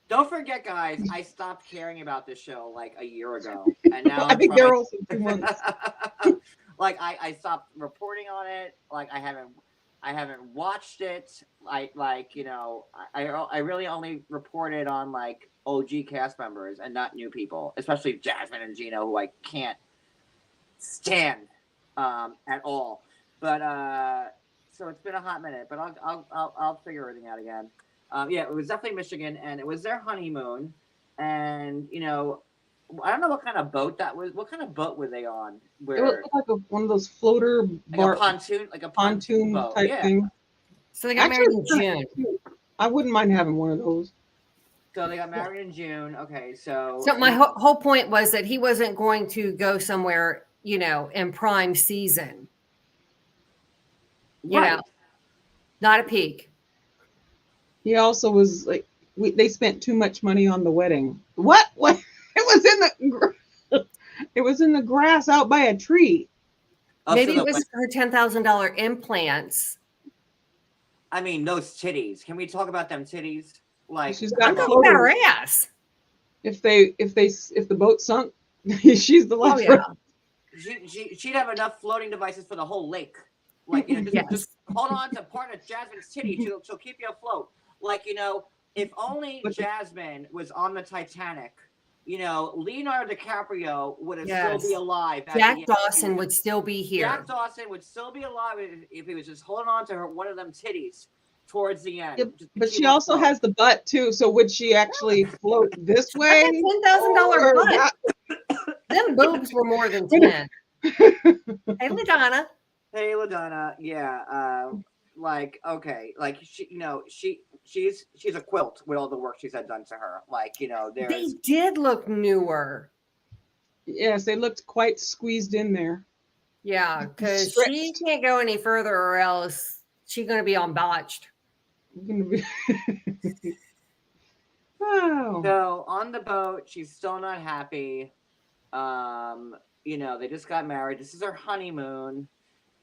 Don't forget, guys, I stopped caring about this show a year ago. And now I think they're also 2 months. I stopped reporting on it. I haven't watched it. I really only reported on OG cast members and not new people, especially Jasmine and Gino, who I can't stand at all. But so it's been a hot minute, but I'll figure everything out again. It was definitely Michigan, and it was their honeymoon, and I don't know what kind of boat that was. What kind of boat were they on? It was one of those floater a pontoon boat, type thing. So they got married in June. I wouldn't mind having one of those. So they got married in June. Okay, so my whole point was that he wasn't going to go somewhere, in prime season. Not a peak. He also was they spent too much money on the wedding. What? It was in the grass out by a tree. Maybe it was her $10,000 implants. I mean, those titties. Can we talk about them titties? Like, She's I'm got talking about her floaters. ass. If the boat sunk, she's the Oh life. yeah. she'd have enough floating devices for the whole lake. Like, just Yes. hold on to part of Jasmine's titty. She'll keep you afloat. Like, if only Jasmine was on the Titanic, Leonardo DiCaprio would have still be Yes. alive. At Jack the end. Dawson would still be here. Jack Dawson would still be alive if he was just holding on to one of them titties towards the end. Yeah, just to but keep she him also afloat. has the butt too. So would she actually float this I way? got $10,000 or butt. that- Them boobs were more than 10. Hey, LaDonna. Hey, LaDonna. Yeah. Like, okay. Like, she's a quilt with all the work she's had done to her. Like, They there's. did look newer. Yes, they looked quite squeezed in there. Yeah, because Stretched. she can't go any further or else she's going to be on botched. Gonna be- oh. So on the boat, she's still not happy. They just got married. This is her honeymoon.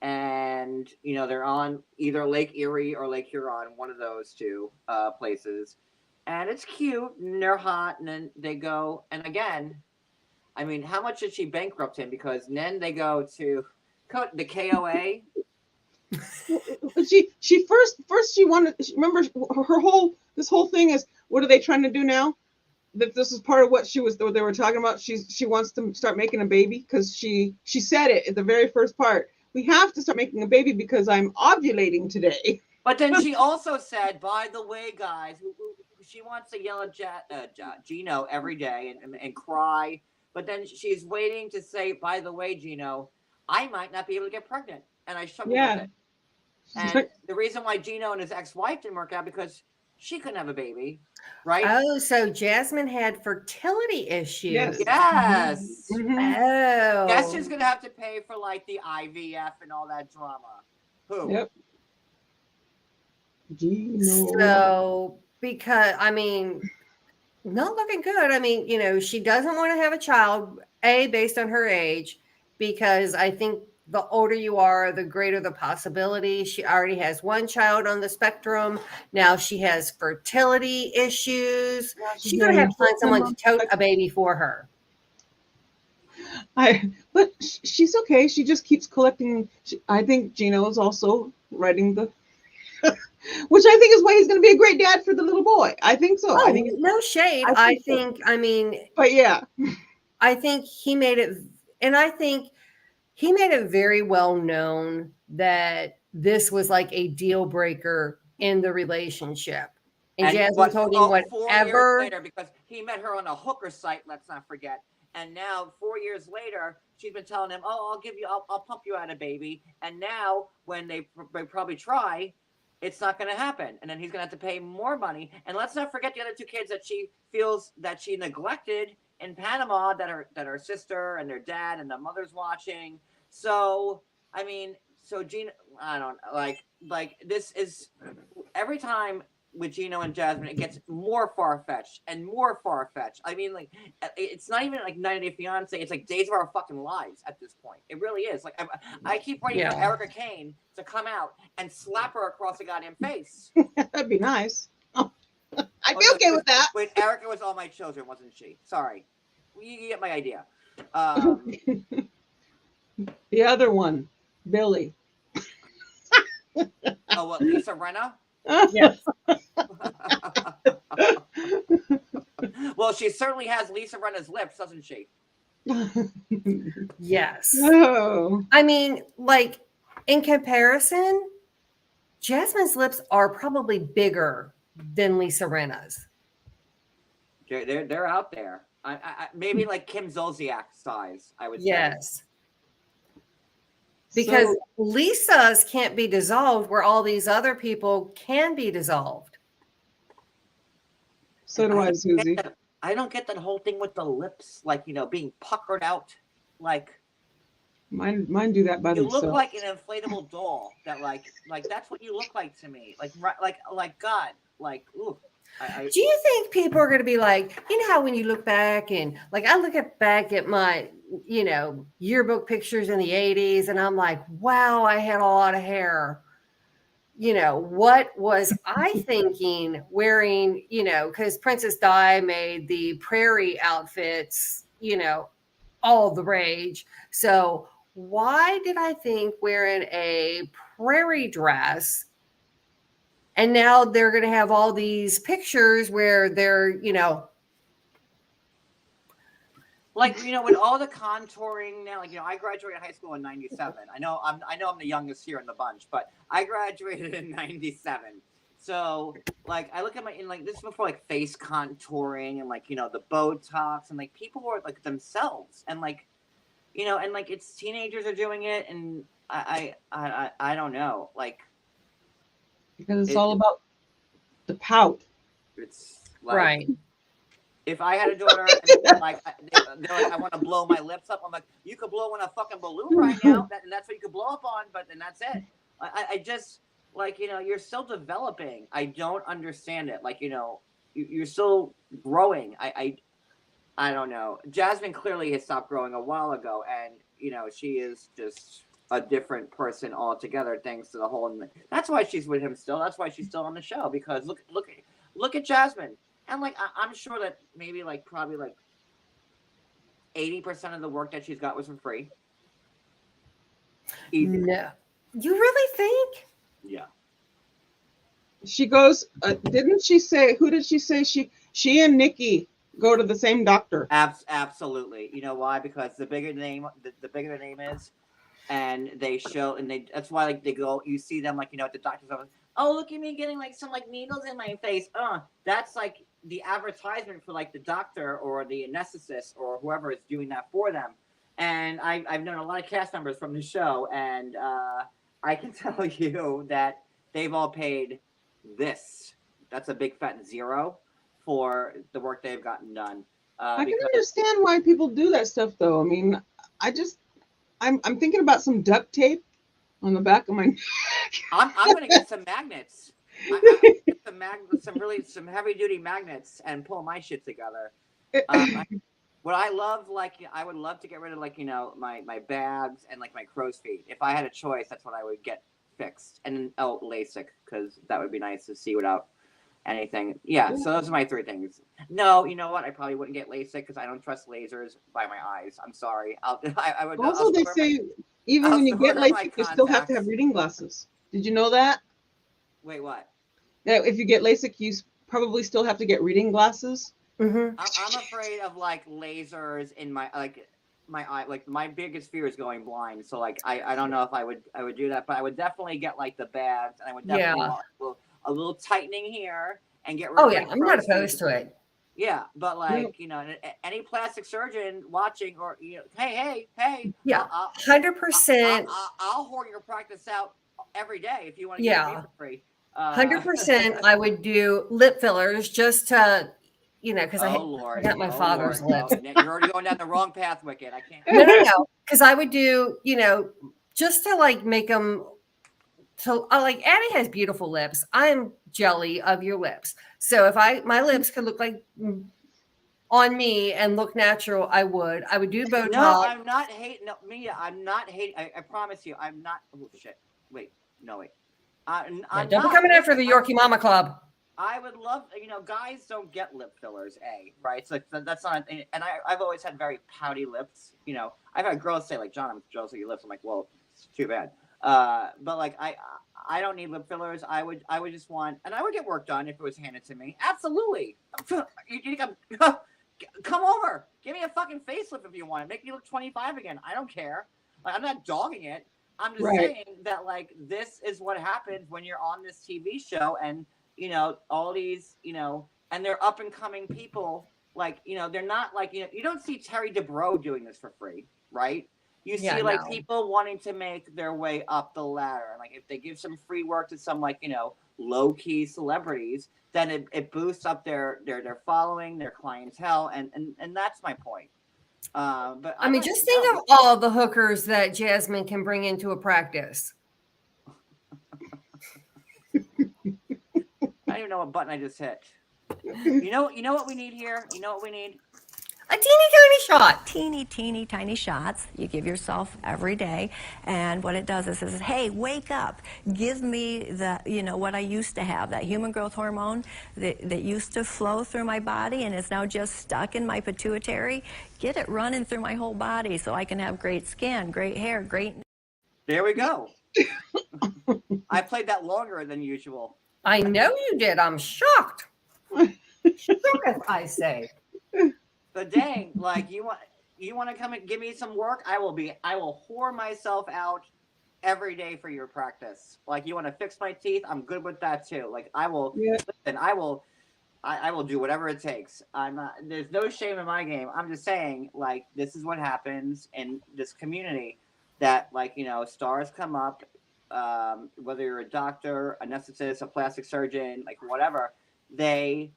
And, they're on either Lake Erie or Lake Huron, one of those two places. And it's cute, and they're hot, and then they go, and again, I mean, how much did she bankrupt him? Because then they go to the KOA. She first she wanted, remember this whole thing is, what are they trying to do now? That this is part of what they were talking about. She wants to start making a baby because she said it at the very first part. We have to start making a baby because I'm ovulating today. But then she also said, by the way, guys, she wants to yell at Gino every day and cry. But then she's waiting to say, by the way, Gino, I might not be able to get pregnant. And I struggle with it. And the reason why Gino and his ex-wife didn't work out because she couldn't have a baby, right? Oh, so Jasmine had fertility issues. Yes. Yes. Mhm. Oh. Guess who's going to have to pay for, like, the IVF and all that drama? Who? Yep. Gino. So, because, I mean, not looking good. I mean, she doesn't want to have a child, based on her age, because I think the older you are, the greater the possibility. She already has one child on the spectrum. Now she has fertility issues. She's going to have to find someone to tote a baby for her. But she's okay. She just keeps collecting. I think Gino is also writing the, which I think is why he's going to be a great dad for the little boy. I think so. Oh, I think no shade. But yeah, I think he made it, and I think he made it very well known that this was like a deal breaker in the relationship. And Jasmine told him 4 whatever. years later, because he met her on a hooker site, let's not forget. And now 4 years later, she's been telling him, "Oh, I'll pump you out a baby." And now when they probably try, it's not going to happen. And then he's going to have to pay more money. And let's not forget the other two kids that she feels that she neglected in Panama, that her sister and their dad and the mother's watching. So, I mean, Gino, I don't like this is every time with Gino and Jasmine, it gets more far-fetched and more far-fetched. I mean, like, it's not even like 90 Day Fiance. It's like Days of Our Fucking Lives at this point. It really is. Like, I keep waiting for Erica Kane to come out and slap her across the goddamn face. that'd be nice. Oh, I'd be okay with that. Wait, Erica was All My Children, wasn't she? Sorry. You get my idea. The other one, Billy. Oh, what, Lisa Rinna? Yes. Well, she certainly has Lisa Rinna's lips, doesn't she? Yes. No. I mean, like, in comparison, Jasmine's lips are probably bigger than Lisa Rinna's. They're out there. I maybe like Kim Zolciak size, I would say. Yes. Because Lisa's can't be dissolved where all these other people can be dissolved. So do I, Susie. I don't get that whole thing with the lips, like, being puckered out. Like, Mine do that by you themselves. look like an inflatable doll. That like that's what you look like to me. Like God. Like, ooh. Do you think people are going to be like, how when you look back and like I look back at my, yearbook pictures in the 80s and I'm like, wow, I had a lot of hair. what was I thinking wearing, because Princess Di made the prairie outfits, all the rage. So why did I think wearing a prairie dress? And now they're going to have all these pictures where they're, Like, with all the contouring now, like, I graduated high school in '97. I know I'm the youngest here in the bunch, but I graduated in '97. So like I look at this is before like face contouring and like the Botox, and like people were like themselves, and like and like it's teenagers are doing it, and I don't know, like, because it's all about the pout. it's like, right. if I had a daughter and they're like, I want to blow my lips up, I'm like, you could blow in a fucking balloon right now, and that's what you could blow up on, but then that's it. I just, like, you're still developing. I don't understand it. Like, you're still growing. I don't know. Jasmine clearly has stopped growing a while ago, and, she is just a different person altogether thanks to the whole. That's why she's with him still. That's why she's still on the show, because look at Jasmine. And like I'm sure that maybe like probably like 80% of the work that she's got was for free. Easy. No, you really think? Yeah. She goes. Didn't she say? Who did she say? She and Nikki go to the same doctor. Absolutely. You know why? Because the bigger the name is, and they show, and that's why like they go. You see them like at the doctor's office. Oh, look at me getting like some like needles in my face. That's like the advertisement for like the doctor or the anesthetist or whoever is doing that for them. And I've known a lot of cast members from the show, and I can tell you that they've all paid this. That's a big fat zero for the work they've gotten done. I can understand why people do that stuff, though. I mean, I'm thinking about some duct tape on the back of my neck. I'm gonna get some magnets. Get some heavy duty magnets and pull my shit together. What I love, like, I would love to get rid of like my bags and like my crow's feet. If I had a choice, that's what I would get fixed. And then LASIK, because that would be nice to see without anything. Yeah, so those are my three things. No, you know what? I probably wouldn't get LASIK because I don't trust lasers by my eyes. I'm sorry. I would. Also, they say even when you get LASIK, you still have to have reading glasses. Did you know that? Wait, what? That if you get LASIK, you probably still have to get reading glasses. Mm-hmm. I'm afraid of like lasers in my eye. Like my biggest fear is going blind. So like I don't know if I would do that, but I would definitely get like the bags, and I would definitely want a little tightening here and get rid of. Oh yeah, I'm not opposed to it. Yeah, but like any plastic surgeon watching, or hey, yeah, 100%. I'll whore your practice out every day if you want to get me for free. 100%. I would do lip fillers just to, because I got my father's lips. You're already going down the wrong path, Wicked. I can't. No. Because I would do, just to like make them. So like Addie has beautiful lips. I'm jelly of your lips. So if my lips could look like on me and look natural, I would do Botox. No, I'm not hating. No, Mia, I'm not hating. I promise you, I'm not. Oh shit! Wait. I'm don't be coming after the Yorkie Mama Club. I would love, guys don't get lip fillers, right? So that's not, and I've always had very pouty lips. I've had girls say like, "John, I'm jealous of your lips." I'm like, well, it's too bad. But like I don't need lip fillers. I would just want, and I would get work done if it was handed to me. Absolutely. You come over, give me a fucking facelift if you want. Make me look 25 again. I don't care. Like, I'm not dogging it. I'm just saying that like this is what happens when you're on this TV show, and all these and they're up and coming people. Like they're not like you don't see Terry DeBro doing this for free, right? You see people wanting to make their way up the ladder. And like if they give some free work to some like, low key celebrities, then it boosts up their following, their clientele, and that's my point. But I mean, just think of all the hookers that Jasmine can bring into a practice. I don't even know what button I just hit. You know what we need here? You know what we need? A teeny tiny shot. Teeny tiny shots you give yourself every day, and what it does is says, hey, wake up, give me the, what I used to have, that human growth hormone that used to flow through my body and is now just stuck in my pituitary. Get it running through my whole body so I can have great skin, great hair, great. There we go. I played that longer than usual. I know you did. I'm shocked. Shocked, I say. But dang, like you want to come and give me some work? I will whore myself out every day for your practice. Like you want to fix my teeth? I'm good with that too. Like I will listen, I will do whatever it takes. There's no shame in my game. I'm just saying, like, this is what happens in this community, that like, stars come up, whether you're a doctor, a anesthetist, a plastic surgeon, like whatever, they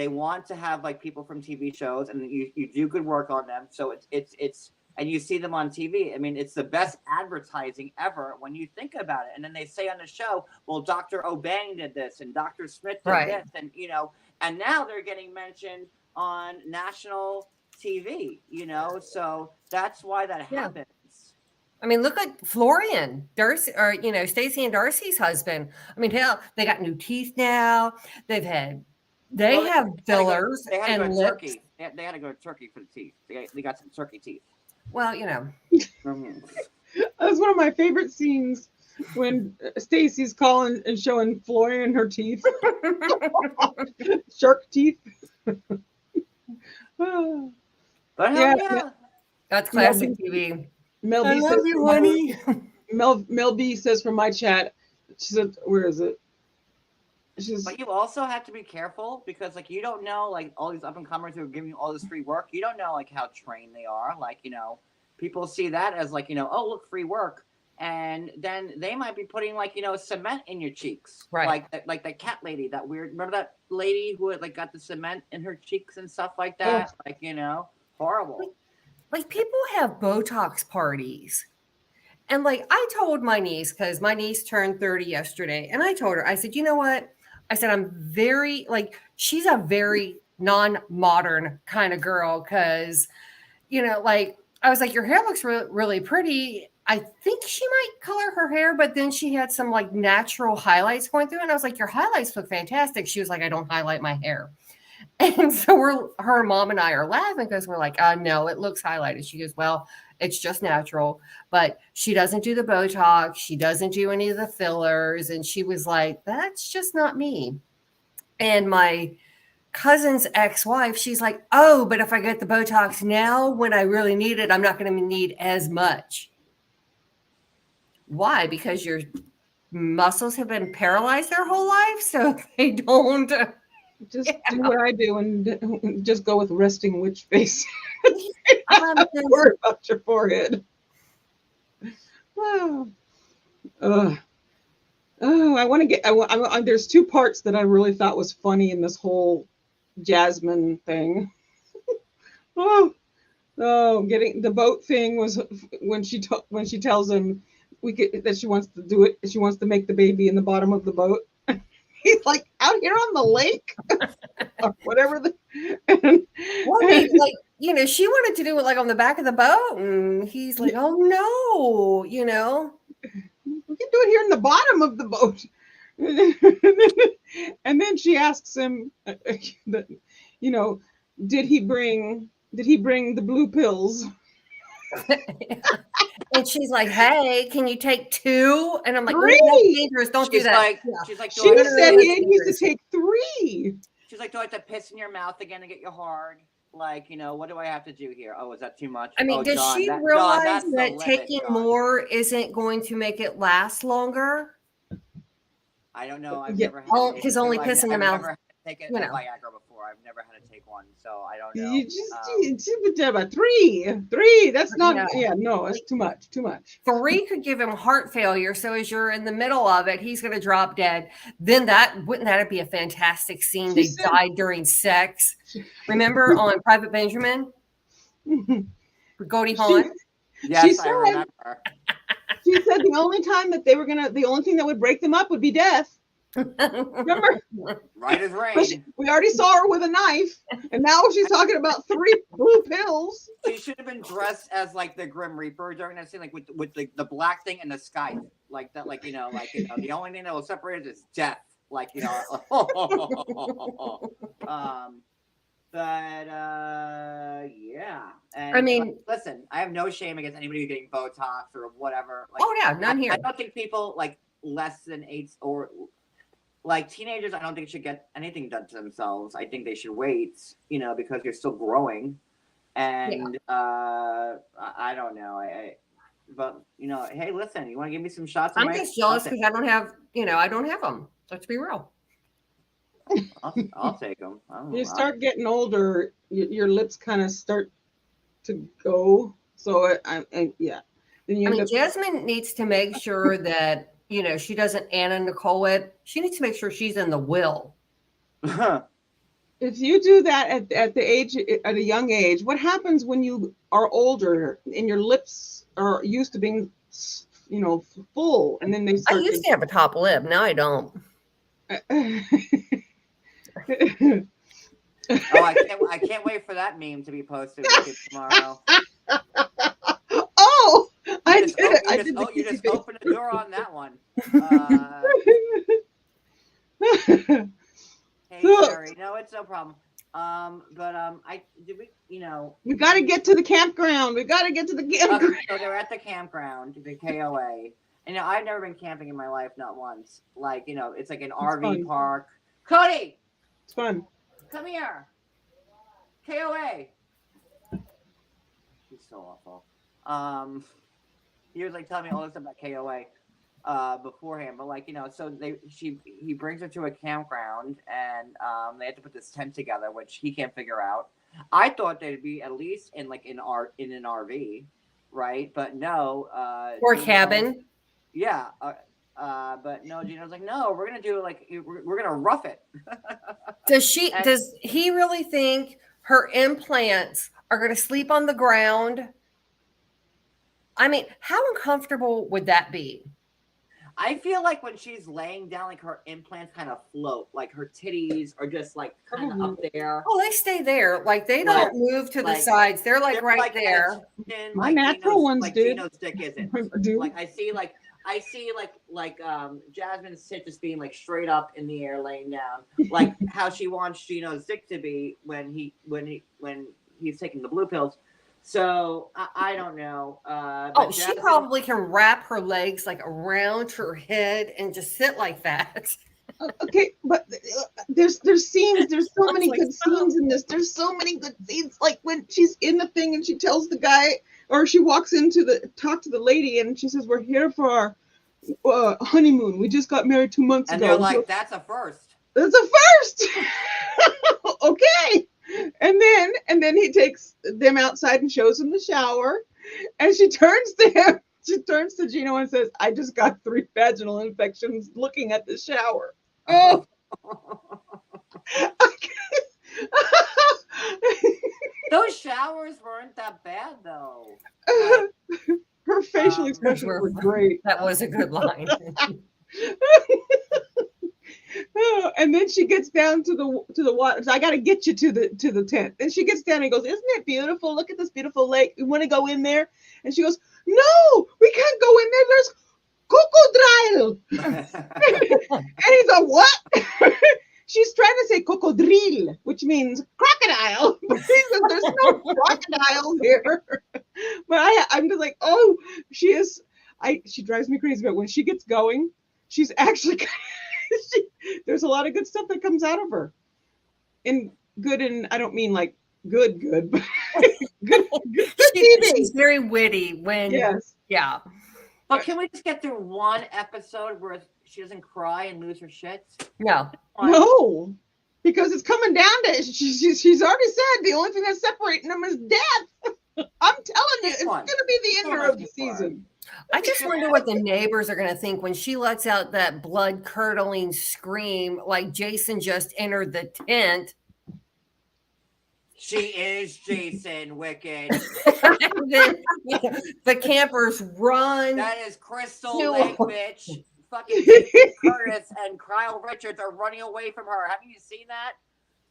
want to have like people from TV shows, and you do good work on them. So it's and you see them on TV. I mean, it's the best advertising ever when you think about it. And then they say on the show, well, Dr. Obang did this and Dr. Smith did this, and and now they're getting mentioned on national TV, so that's why that happens. I mean, look at Florian Darcy, or Stacey and Darcy's husband. I mean, hell, they got new teeth now. They have fillers They had to and go to lips. Turkey. They had to go to Turkey for the teeth. They got some turkey teeth. Well, That's one of my favorite scenes, when Stacy's calling and showing Florian her teeth. Shark teeth. But yeah. That's classic TV. Mel B I love says, you, honey. Mel B says from my chat, she said, where is it? But you also have to be careful, because like you don't know, like all these up and comers who are giving you all this free work, you don't know like how trained they are. Like, people see that as like, oh, look, free work. And then they might be putting like, cement in your cheeks. Right. Like that cat lady, remember that lady who had like got the cement in her cheeks and stuff like that? Like, horrible. Like people have Botox parties. And like I told my niece, because my niece turned 30 yesterday, and I told her, I said, you know what? I said, I'm very, like, she's a very non-modern kind of girl, because, like, I was like, your hair looks really pretty. I think she might color her hair, but then she had some like natural highlights going through it. And I was like, your highlights look fantastic. She was like, I don't highlight my hair. And so her mom and I are laughing, because we're like, no, it looks highlighted. She goes, well, it's just natural, but she doesn't do the Botox. She doesn't do any of the fillers. And she was like, that's just not me. And my cousin's ex-wife, she's like, oh, but if I get the Botox now, when I really need it, I'm not going to need as much. Why? Because your muscles have been paralyzed their whole life, so they don't. Just do what I do and just go with resting witch face. Don't worry about your forehead. Oh, I want to get. There's two parts that I really thought was funny in this whole Jasmine thing. Getting the boat thing was when she tells him that she wants to do it. She wants to make the baby in the bottom of the boat. He's like, out here on the lake, or whatever. She wanted to do it like on the back of the boat, and he's like, oh no, we can do it here in the bottom of the boat. And then she asks him, did he bring the blue pills? And she's like, hey, can you take 2? And I'm like, Three. That's dangerous. Don't do that. She's like, she said he needs to take 3. She's like, do I have to piss in your mouth again to get you hard? Like, what do I have to do here? Oh, is that too much? I mean, does she realize that taking more isn't going to make it last longer? I don't know. I've never had because only piss in the mouth. I've never had to take a Viagra before. I've never had to take one, so I don't know. You just about 3. That's not. No, that's too much. 3 could give him heart failure. So as you're in the middle of it, he's going to drop dead. Then wouldn't that be a fantastic scene? They died during sex. Remember on Private Benjamin? Goldie Hawn? Yes, I remember. She said the only thing that would break them up would be death. Remember? Right as But rain. we already saw her with a knife, and now she's talking about 3 blue pills. She should have been dressed as like the Grim Reaper during that scene, like with the black thing and the sky, like that, like the only thing that will separate us is death, like But yeah. And I mean, listen, I have no shame against anybody getting Botox or whatever. Like, oh yeah, none here. I don't think people like less than 8 or like teenagers, I don't think should get anything done to themselves. I think they should wait, because you're still growing. And I don't know. But hey, listen, you want to give me some shots? I'm just jealous because I don't have them. Let's be real. I'll take them. You start getting older, your lips kind of start to go. So yeah. Then Jasmine needs to make sure that she doesn't Anna Nicole it. She needs to make sure she's in the will. If you do that at a young age, what happens when you are older and your lips are used to being, full, and then they start? I used to have a top lip. Now I don't. I can't wait for that meme to be posted tomorrow. Oh, You just opened the door on that one. Hey, Sherry. No, it's no problem. We got to get to the campground. So they're at the campground, the KOA. And I've never been camping in my life, not once. Like, it's like an RV park. Cody! It's fun. Come here. KOA. He's so awful. He was like telling me all this about KOA beforehand, but so he brings her to a campground, and they have to put this tent together, which he can't figure out. I thought they'd be at least in an RV, right? But no. Or cabin. Yeah. But no, Gino's like, no, we're gonna do we're gonna rough it. Does he really think her implants are gonna sleep on the ground? I mean, how uncomfortable would that be? I feel like when she's laying down, like her implants kind of float, like her titties are just like kind of up there. Oh, they stay there, like they don't move to the sides. They're right there. My natural ones do. Gino's dick isn't. Like I see Jasmine's tit just being like straight up in the air, laying down, like how she wants Gino's dick to be when he's taking the blue pills. So I don't know. She probably can wrap her legs like around her head and just sit like that. Okay, but there's scenes. There's so many good scenes in this. There's so many good scenes. Like when she's in the thing and she tells the guy, or she walks talk to the lady, and she says, "We're here for our honeymoon. We just got married 2 months ago." And they're like, "That's a first." That's a first. Okay. And then he takes them outside and shows them the shower, and she turns to Gino and says, "I just got 3 vaginal infections looking at the shower." Oh. Those showers weren't that bad though. Her facial expressions were great. That was a good line. And then she gets down to the water. So I got to get you to the tent. Then she gets down and goes, "Isn't it beautiful? Look at this beautiful lake. You want to go in there?" And she goes, "No, we can't go in there. There's crocodile." And he's like, "What?" She's trying to say cocodril, which means crocodile. But he says, "There's no crocodile here." But I'm just like, oh, she drives me crazy. But when she gets going, she's actually there's a lot of good stuff that comes out of her. And I don't mean like good, but good TV. She's very witty when yeah. But can we just get through one episode where she doesn't cry and lose her shit? No, because it's coming down to she's already said the only thing that's separating them is death. I'm telling you, it's going to be the end of the season. I just wonder what the neighbors are going to think when she lets out that blood-curdling scream like Jason just entered the tent. She is Jason, wicked. The campers run. That is Crystal Lake, bitch. fucking Curtis and Kyle Richards are running away from her. Haven't you seen that?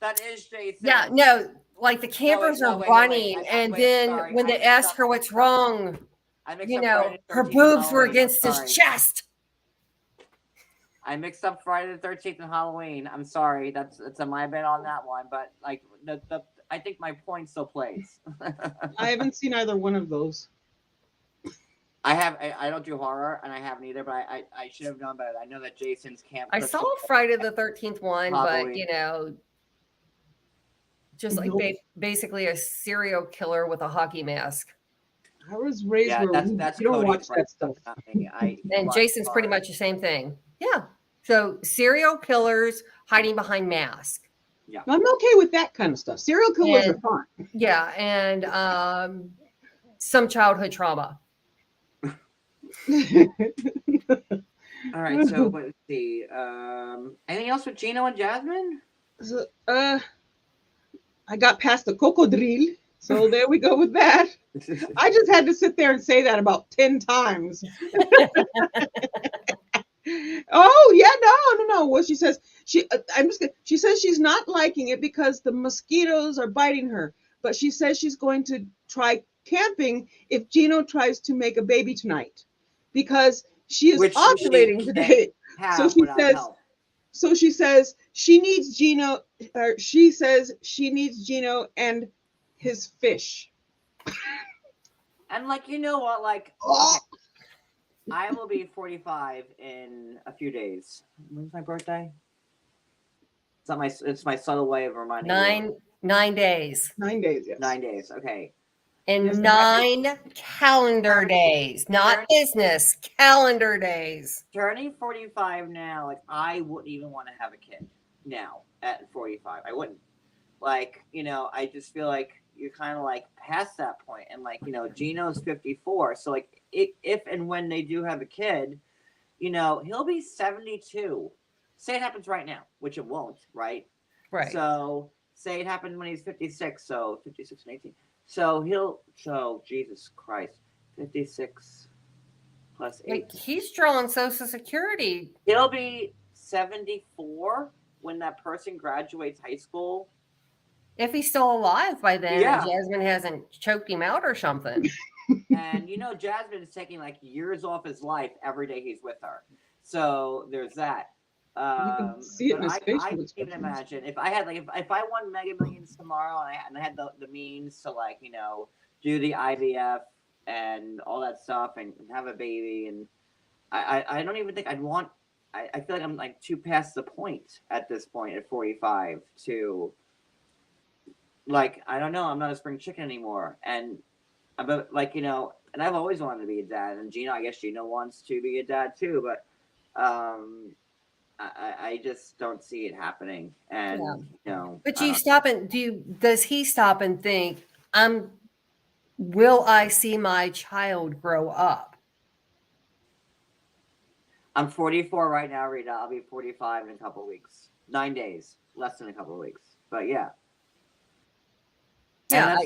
That is Jason. Yeah, no, like the campers are running, and then when they ask her what's wrong, you know, her boobs were against his chest. I mixed up Friday the 13th and Halloween. I'm sorry. That's a my bad on that one, but like I think my point still plays. I haven't seen either one of those. I don't do horror, and I haven't either, but I should have known better. I know that Jason's camp. I saw Friday the 13th one, Halloween. but you know, just like basically a serial killer with a hockey mask. I was raised where that's you don't Cody's watch that stuff. And Jason's pretty much the same thing. Yeah. So serial killers hiding behind masks. Yeah. I'm okay with that kind of stuff. Serial killers are fun. Yeah, and some childhood trauma. All right, so let's see. Anything else with Gino and Jasmine? So, I got past the cocodril, so there we go with that. I just had to sit there and say that about 10 times. Oh yeah, no. Well, she says she says she's not liking it because the mosquitoes are biting her, but she says she's going to try camping if Gino tries to make a baby tonight, because she is ovulating today. So she says she needs Gino, or she says she needs Gino and his fish. And like, you know what, like, okay, I will be 45 in a few days. When's my birthday? It's my subtle way of reminding you. 9 days. 9 days, yes. 9 days, okay. And 9 calendar days, not business, calendar days. Turning 45 now, like, I wouldn't even want to have a kid now at 45. I wouldn't. Like, you know, I just feel like you're kind of like past that point. And like, you know, Gino's 54. So like, if and when they do have a kid, you know, he'll be 72. Say it happens right now, which it won't, right? Right. So say it happened when he's 56. So 56 and 18. So Jesus Christ, 56 plus 8. Like, he's drawing Social Security. He'll be 74 when that person graduates high school. If he's still alive by then, Yeah. and Jasmine hasn't choked him out or something. And you know, Jasmine is taking like years off his life every day he's with her. So there's that. You can see it in his facial I can't even expressions. imagine if I had like if I won Mega Millions tomorrow and I had the means to, like, you know, do the IVF and all that stuff and have a baby, and I don't even think I'd want. I feel like I'm like too past the point at this point at 45 to, like, I don't know, I'm not a spring chicken anymore, and but like, you know, and I've always wanted to be a dad, and Gino, I guess Gino wants to be a dad too, but I just don't see it happening. And you know, But you stop and does he stop and think, will I see my child grow up? I'm 44 right now, Rita. I'll be 45 in a couple of weeks. 9 days, less than a couple of weeks. But yeah. Yeah,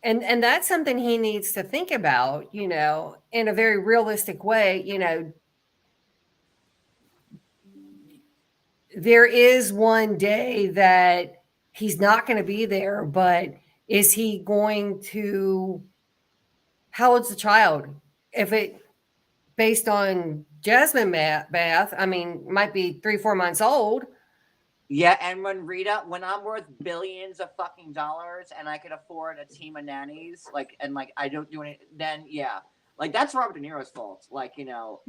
and that's something he needs to think about, you know, in a very realistic way. You know, there is one day that he's not going to be there, but is he going to, how old's the child? If it, based on Jasmine math, I mean, might be 3-4 months old. Yeah, and when I'm worth billions of fucking dollars and I could afford a team of nannies, like, and like I don't do any, then yeah, like that's Robert De Niro's fault. Like, you know,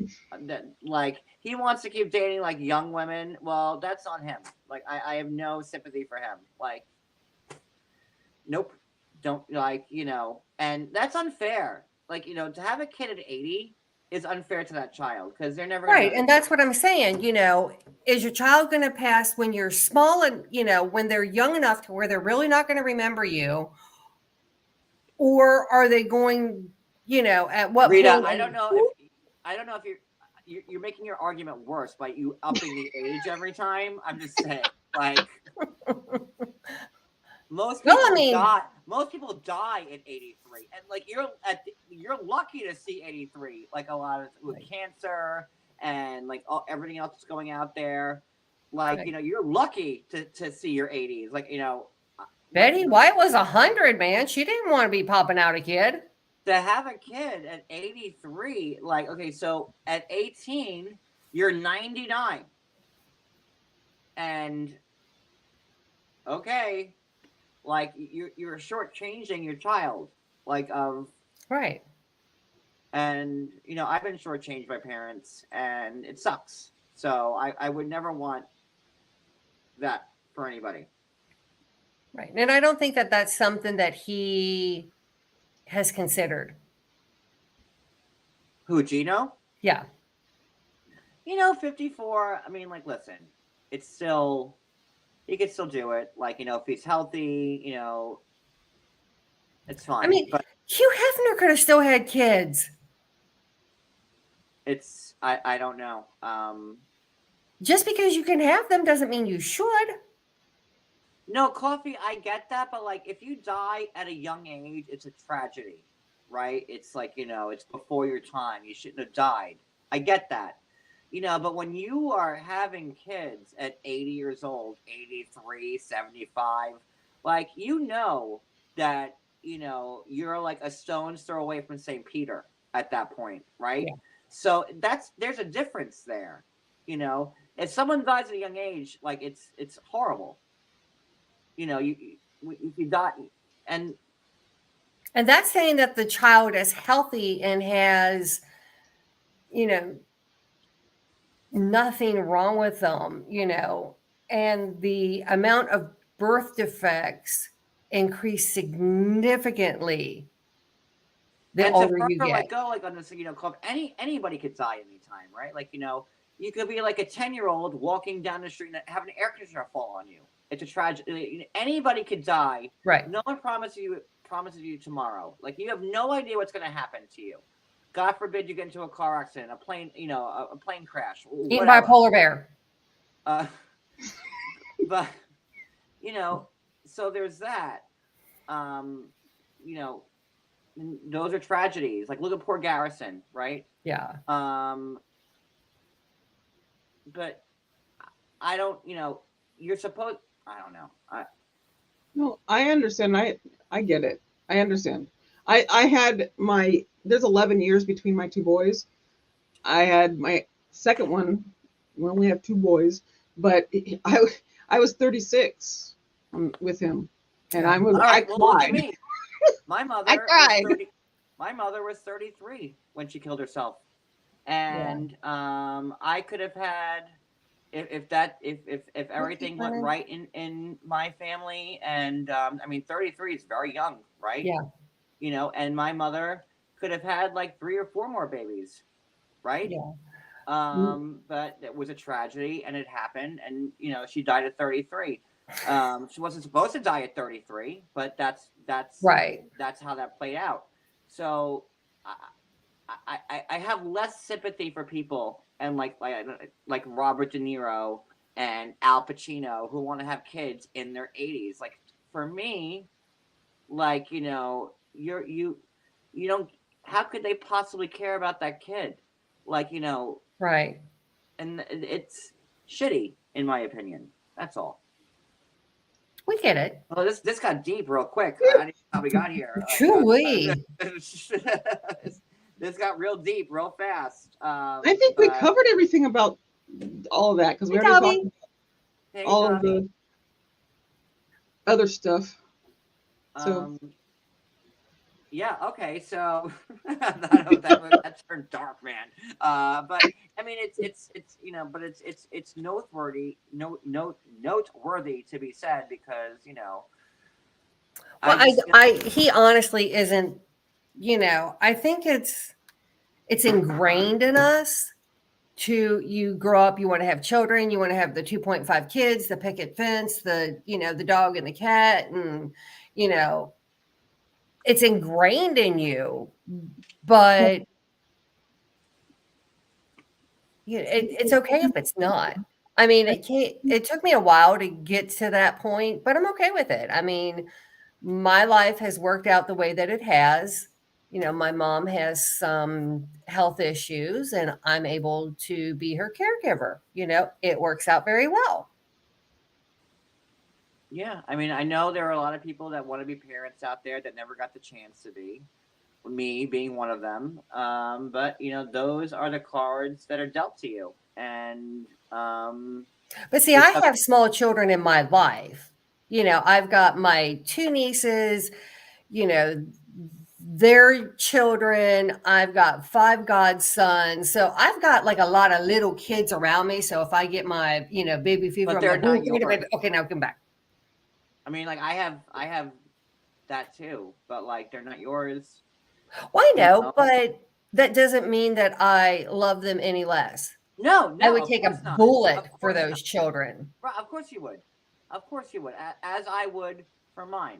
like he wants to keep dating like young women. Well, that's on him. Like I have no sympathy for him. Like, nope, don't, like, you know, and that's unfair. Like, you know, to have a kid at 80 is unfair to that child because they're never right. And that's what I'm saying. You know, is your child going to pass when you're small and, you know, when they're young enough to where they're really not going to remember you? Or are they going, you know, at what Rita, point? I don't know if you're making your argument worse by you upping the age every time. I'm just saying, like, Most Well, people I mean- die. Most people die at 83, and like you're lucky to see 83. Like a lot of with Right. cancer and like everything else that's going out there. Like Right. you know, you're lucky to see your 80s. Like you know, Betty White was 100, man. She didn't want to be popping out a kid. to have a kid at 83. Like okay, so at 18, you're 99, and okay, like you're shortchanging your child, like of. Right. And you know, I've been shortchanged by parents, and it sucks. So I would never want that for anybody. Right. And I don't think that that's something that he has considered. Who, Gino? Yeah. You know, 54. I mean, like, listen, it's still he could still do it. Like, you know, if he's healthy, you know, it's fine. I mean, but Hugh Hefner could have still had kids. it's I don't know. Just because you can have them doesn't mean you should. No, Coffee, I get that, but like if you die at a young age, it's a tragedy, right? It's like, you know, it's before your time. You shouldn't have died. I get that. You know, but when you are having kids at 80 years old, 83, 75, like you know that, you know, you're like a stone's throw away from St. Peter at that point, right? Yeah. So there's a difference there. You know, if someone dies at a young age, like it's horrible. You know, if you die, and that's saying that the child is healthy and has, you know, nothing wrong with them, you know, and the amount of birth defects increase significantly the and older to you further, get. like go like on this, you know, club, anybody could die anytime, right? Like, you know, you could be like a 10-year-old walking down the street and have an air conditioner fall on you. It's a tragedy. Anybody could die. Right. No one promises you tomorrow. Like you have no idea what's going to happen to you. God forbid you get into a car accident, a plane, you know, a plane crash. Eaten by a whatever. polar bear. But you know, so there's that. You know, those are tragedies. Like look at poor Garrison, right? Yeah. But I don't. You know, you're supposed. I don't know. No, I understand. I get it. I understand. I had there's 11 years between my two boys. I had my second one. We only have two boys, but I was 36 with him, and I Right, well, look at cried. me. My mother. I cried. My mother was 33 when she killed herself, and I could have had. If everything went right in my family, and I mean 33 is very young, right? Yeah. You know, and my mother could have had like 3 or 4 more babies, right? Yeah. But it was a tragedy, and it happened, and you know she died at 33. She wasn't supposed to die at 33, but that's Right. That's how that played out. So I have less sympathy for people and like Robert De Niro and Al Pacino who want to have kids in their 80s. Like for me, like you know, you don't. How could they possibly care about that kid? Like you know, Right. and it's shitty in my opinion. That's all. We get it. Oh, this got deep real quick. I don't know how we got here. Truly. This got real deep, real fast. I think we covered everything about all of that because we Hey, already Dobby. talked all of the other stuff. So yeah, okay. So that turned dark, man. But I mean, it's you know, but it's noteworthy, noteworthy to be said because you know. Well, he honestly isn't, you know, I think it's ingrained in us you grow up, you want to have children, you want to have the 2.5 kids, the picket fence, the, you know, the dog and the cat, and, you know, it's ingrained in you, but you know, it's okay if it's not. I mean, it took me a while to get to that point, but I'm okay with it. I mean, my life has worked out the way that it has. You know, my mom has some health issues and I'm able to be her caregiver. You know, it works out very well. Yeah, I mean, I know there are a lot of people that want to be parents out there that never got the chance to be. Me being one of them. But you know, those are the cards that are dealt to you, and But see, I have small children in my life. You know, I've got my two nieces, you know, their children. I've got five godsons. So I've got like a lot of little kids around me. So if I get my, you know, baby fever, But I'm they're like, not "Oh, give me the yours. baby." Okay, now come back. I mean, like I have that too, but like they're not yours. Well, I You know, know? but that doesn't mean that I love them any less. No, I no, would of take a course not. bullet Of for course those not. children. Right, of course you would. Of course you would, as I would for mine.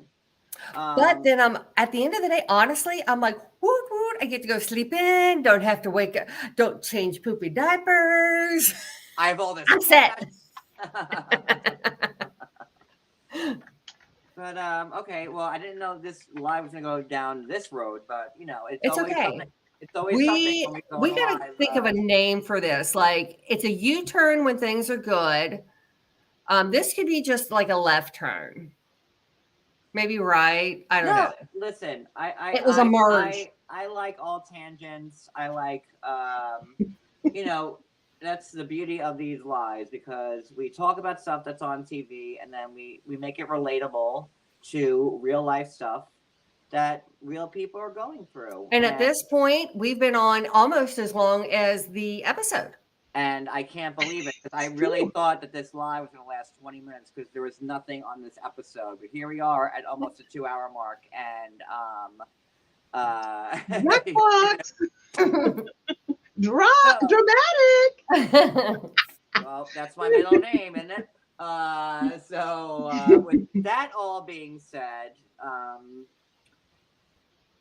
But Um, then I'm at the end of the day, honestly, I'm like, woot woot, I get to go sleep in, don't have to wake up, don't change poopy diapers. I have all this I'm set. But okay, well, I didn't know this live was gonna go down this road, but you know, it's It's always something. okay. It's always something We when we go we on a gotta live. think of a name for this. Like it's a U-turn when things are good. This could be just like a left turn. Maybe right. I don't know. No, listen, It was a merge. I like all tangents. I like you know, that's the beauty of these lives because we talk about stuff that's on TV and then we make it relatable to real life stuff that real people are going through. And at this point, we've been on almost as long as the episode. And I can't believe it because I really thought that this live was going to last 20 minutes because there was nothing on this episode. But here we are at almost a 2 hour mark, and Jackpot! so, Dramatic! well, that's my middle name, isn't it? With that all being said,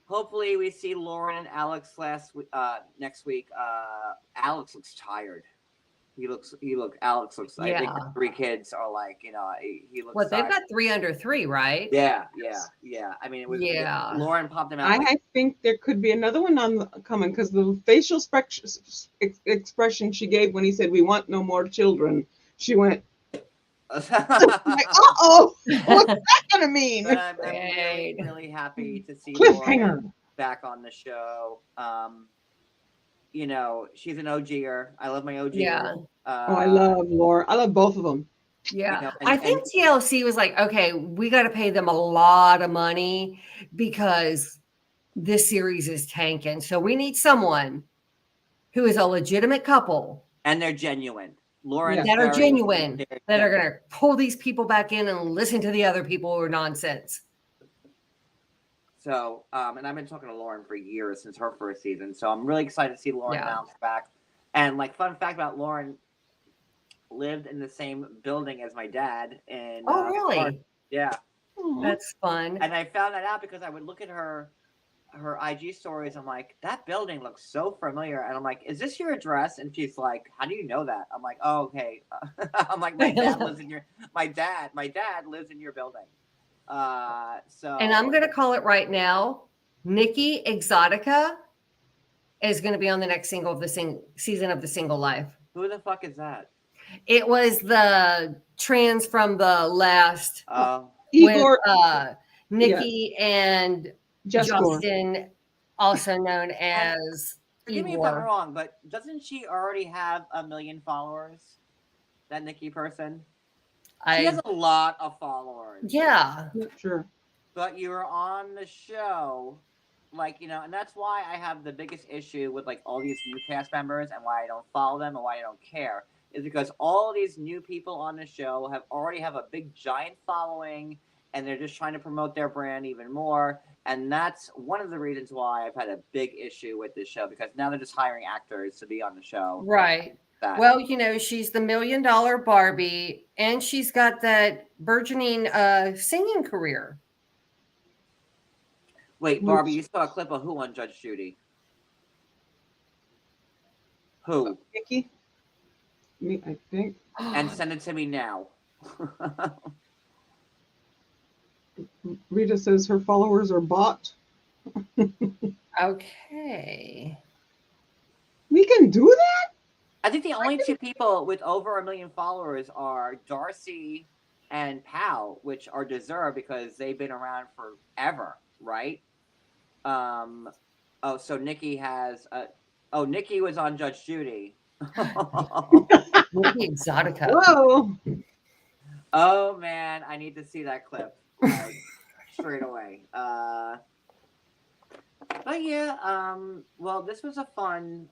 hopefully we see Lauren and Alex next week. Alex looks tired. Alex looks, I think the three kids are like, you know, he looks Well, they've tired. got 3 under 3, right? Yeah. I mean, it was, Lauren popped him out. I think there could be another one coming because the facial expression she gave when he said, "We want no more children," she went, like, "Uh-oh, what's that gonna mean?" But I'm really, really happy to see Cliffhanger Lauren back on the show. You know, she's an OGer. I love my OG. Yeah. I love Laura. I love both of them. Yeah. You know, I think TLC was like, okay, we got to pay them a lot of money because this series is tanking. So we need someone who is a legitimate couple. And they're genuine. Lauren that are genuine, that are going to pull these people back in and listen to the other people who are nonsense. So, and I've been talking to Lauren for years since her first season. So I'm really excited to see Lauren bounce back. And like fun fact about Lauren, lived in the same building as my dad. And really? Yeah. That's fun. And I found that out because I would look at her IG stories. I'm like, that building looks so familiar. And I'm like, is this your address? And she's like, how do you know that? I'm like, oh, okay. I'm like, my dad lives in my dad lives in your building. And I'm going to call it right now. Nikki Exotica is going to be on the next season of the Single Life. Who the fuck is that? It was the trans from the last Igor, Nikki and Justin, also known as Forgive me if I'm wrong, but doesn't she already have 1 million followers? That Nikki person? She has a lot of followers. Yeah. Sure. But you were on the show, like, you know, and that's why I have the biggest issue with like all these new cast members and why I don't follow them and why I don't care is because all these new people on the show already have a big giant following and they're just trying to promote their brand even more. And that's one of the reasons why I've had a big issue with this show because now they're just hiring actors to be on the show. Right. Well, you know, she's the $1 million Barbie and she's got that burgeoning singing career. Wait, Barbie, you saw a clip of who on Judge Judy? Who? Nikki. Me, I think. and send it to me now. Rita says her followers are bought. Okay. We can do that? I think the only two people with over 1 million followers are Darcy and Pal, which are deserved because they've been around forever, right? Oh, so Nikki has. Nikki was on Judge Judy. Nikki Exotica. Whoa. Oh man, I need to see that clip like straight away. But yeah, well, this was a fun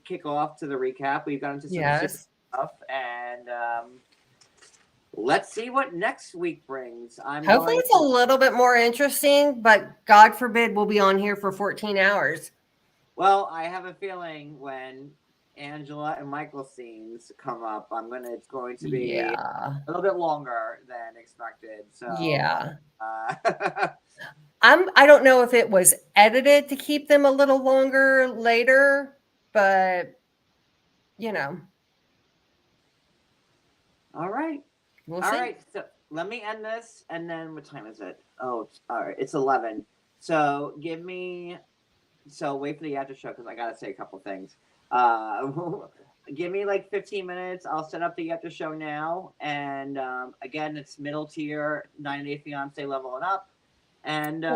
kickoff to the recap. We've gotten into some super stuff, and let's see what next week brings. Hopefully it's a little bit more interesting, but God forbid we'll be on here for 14 hours. Well, I have a feeling when Angela and Michael scenes come up, it's going to be a little bit longer than expected. So yeah. I don't know if it was edited to keep them a little longer later, but you know. All right. We'll all see. right. So let me end this, and then what time is it? Oh, all right. It's 11. So wait for the after show because I gotta say a couple things. Give me like 15 minutes. I'll set up the after show now, and again, it's middle tier, 90 Day Fiancé level and up. And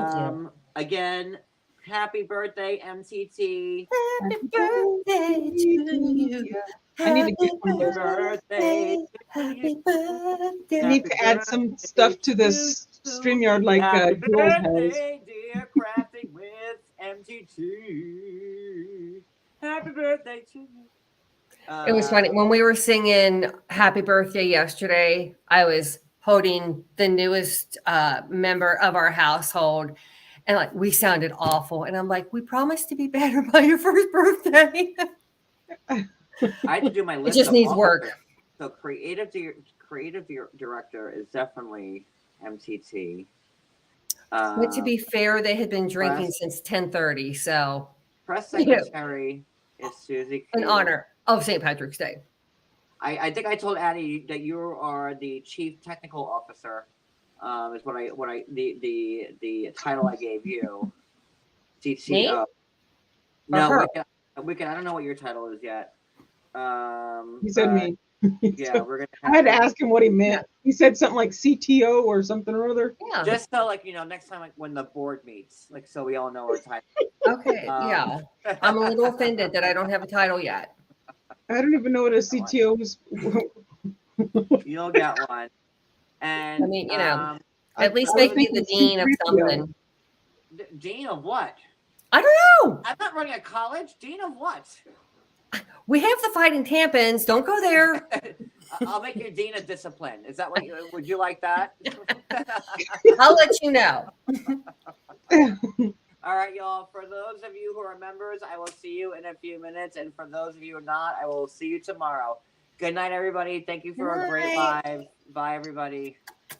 again, happy birthday, MTT. Happy birthday to you. I need to get one of those. Happy birthday. I need to add some stuff to this StreamYard like Happy Jules has. birthday, dear Crafting with MTT. Happy birthday to you. It was funny when we were singing "Happy Birthday" yesterday. I was holding the newest member of our household, and like we sounded awful. And I'm like, "We promised to be better by your first birthday." I had to do my list. It just needs work. So creative director is definitely MTT. But to be fair, they had been drinking since 10:30, so press secretary is Susie. In honor of St. Patrick's Day. I think I told Addie that you are the chief technical officer. Is the title I gave you. CTO. Me? No, Wicked. I don't know what your title is yet. He said me. Yeah, we're gonna. I had to ask him what he meant. He said something like CTO or something or other. Yeah. Just so next time when the board meets, so we all know our title. Okay. Yeah. I'm a little offended that I don't have a title yet. I don't even know what a CTO is. You'll get one. And I mean, at least make me the dean of something. Dean of what? I don't know. I'm not running a college. Dean of what? We have the Fighting Tampons. Don't go there. I'll make you dean of discipline. Is that would you like that? I'll let you know. All right, y'all. For those of you who are members, I will see you in a few minutes. And for those of you who are not, I will see you tomorrow. Good night, everybody. Thank you for a great live. Bye, everybody.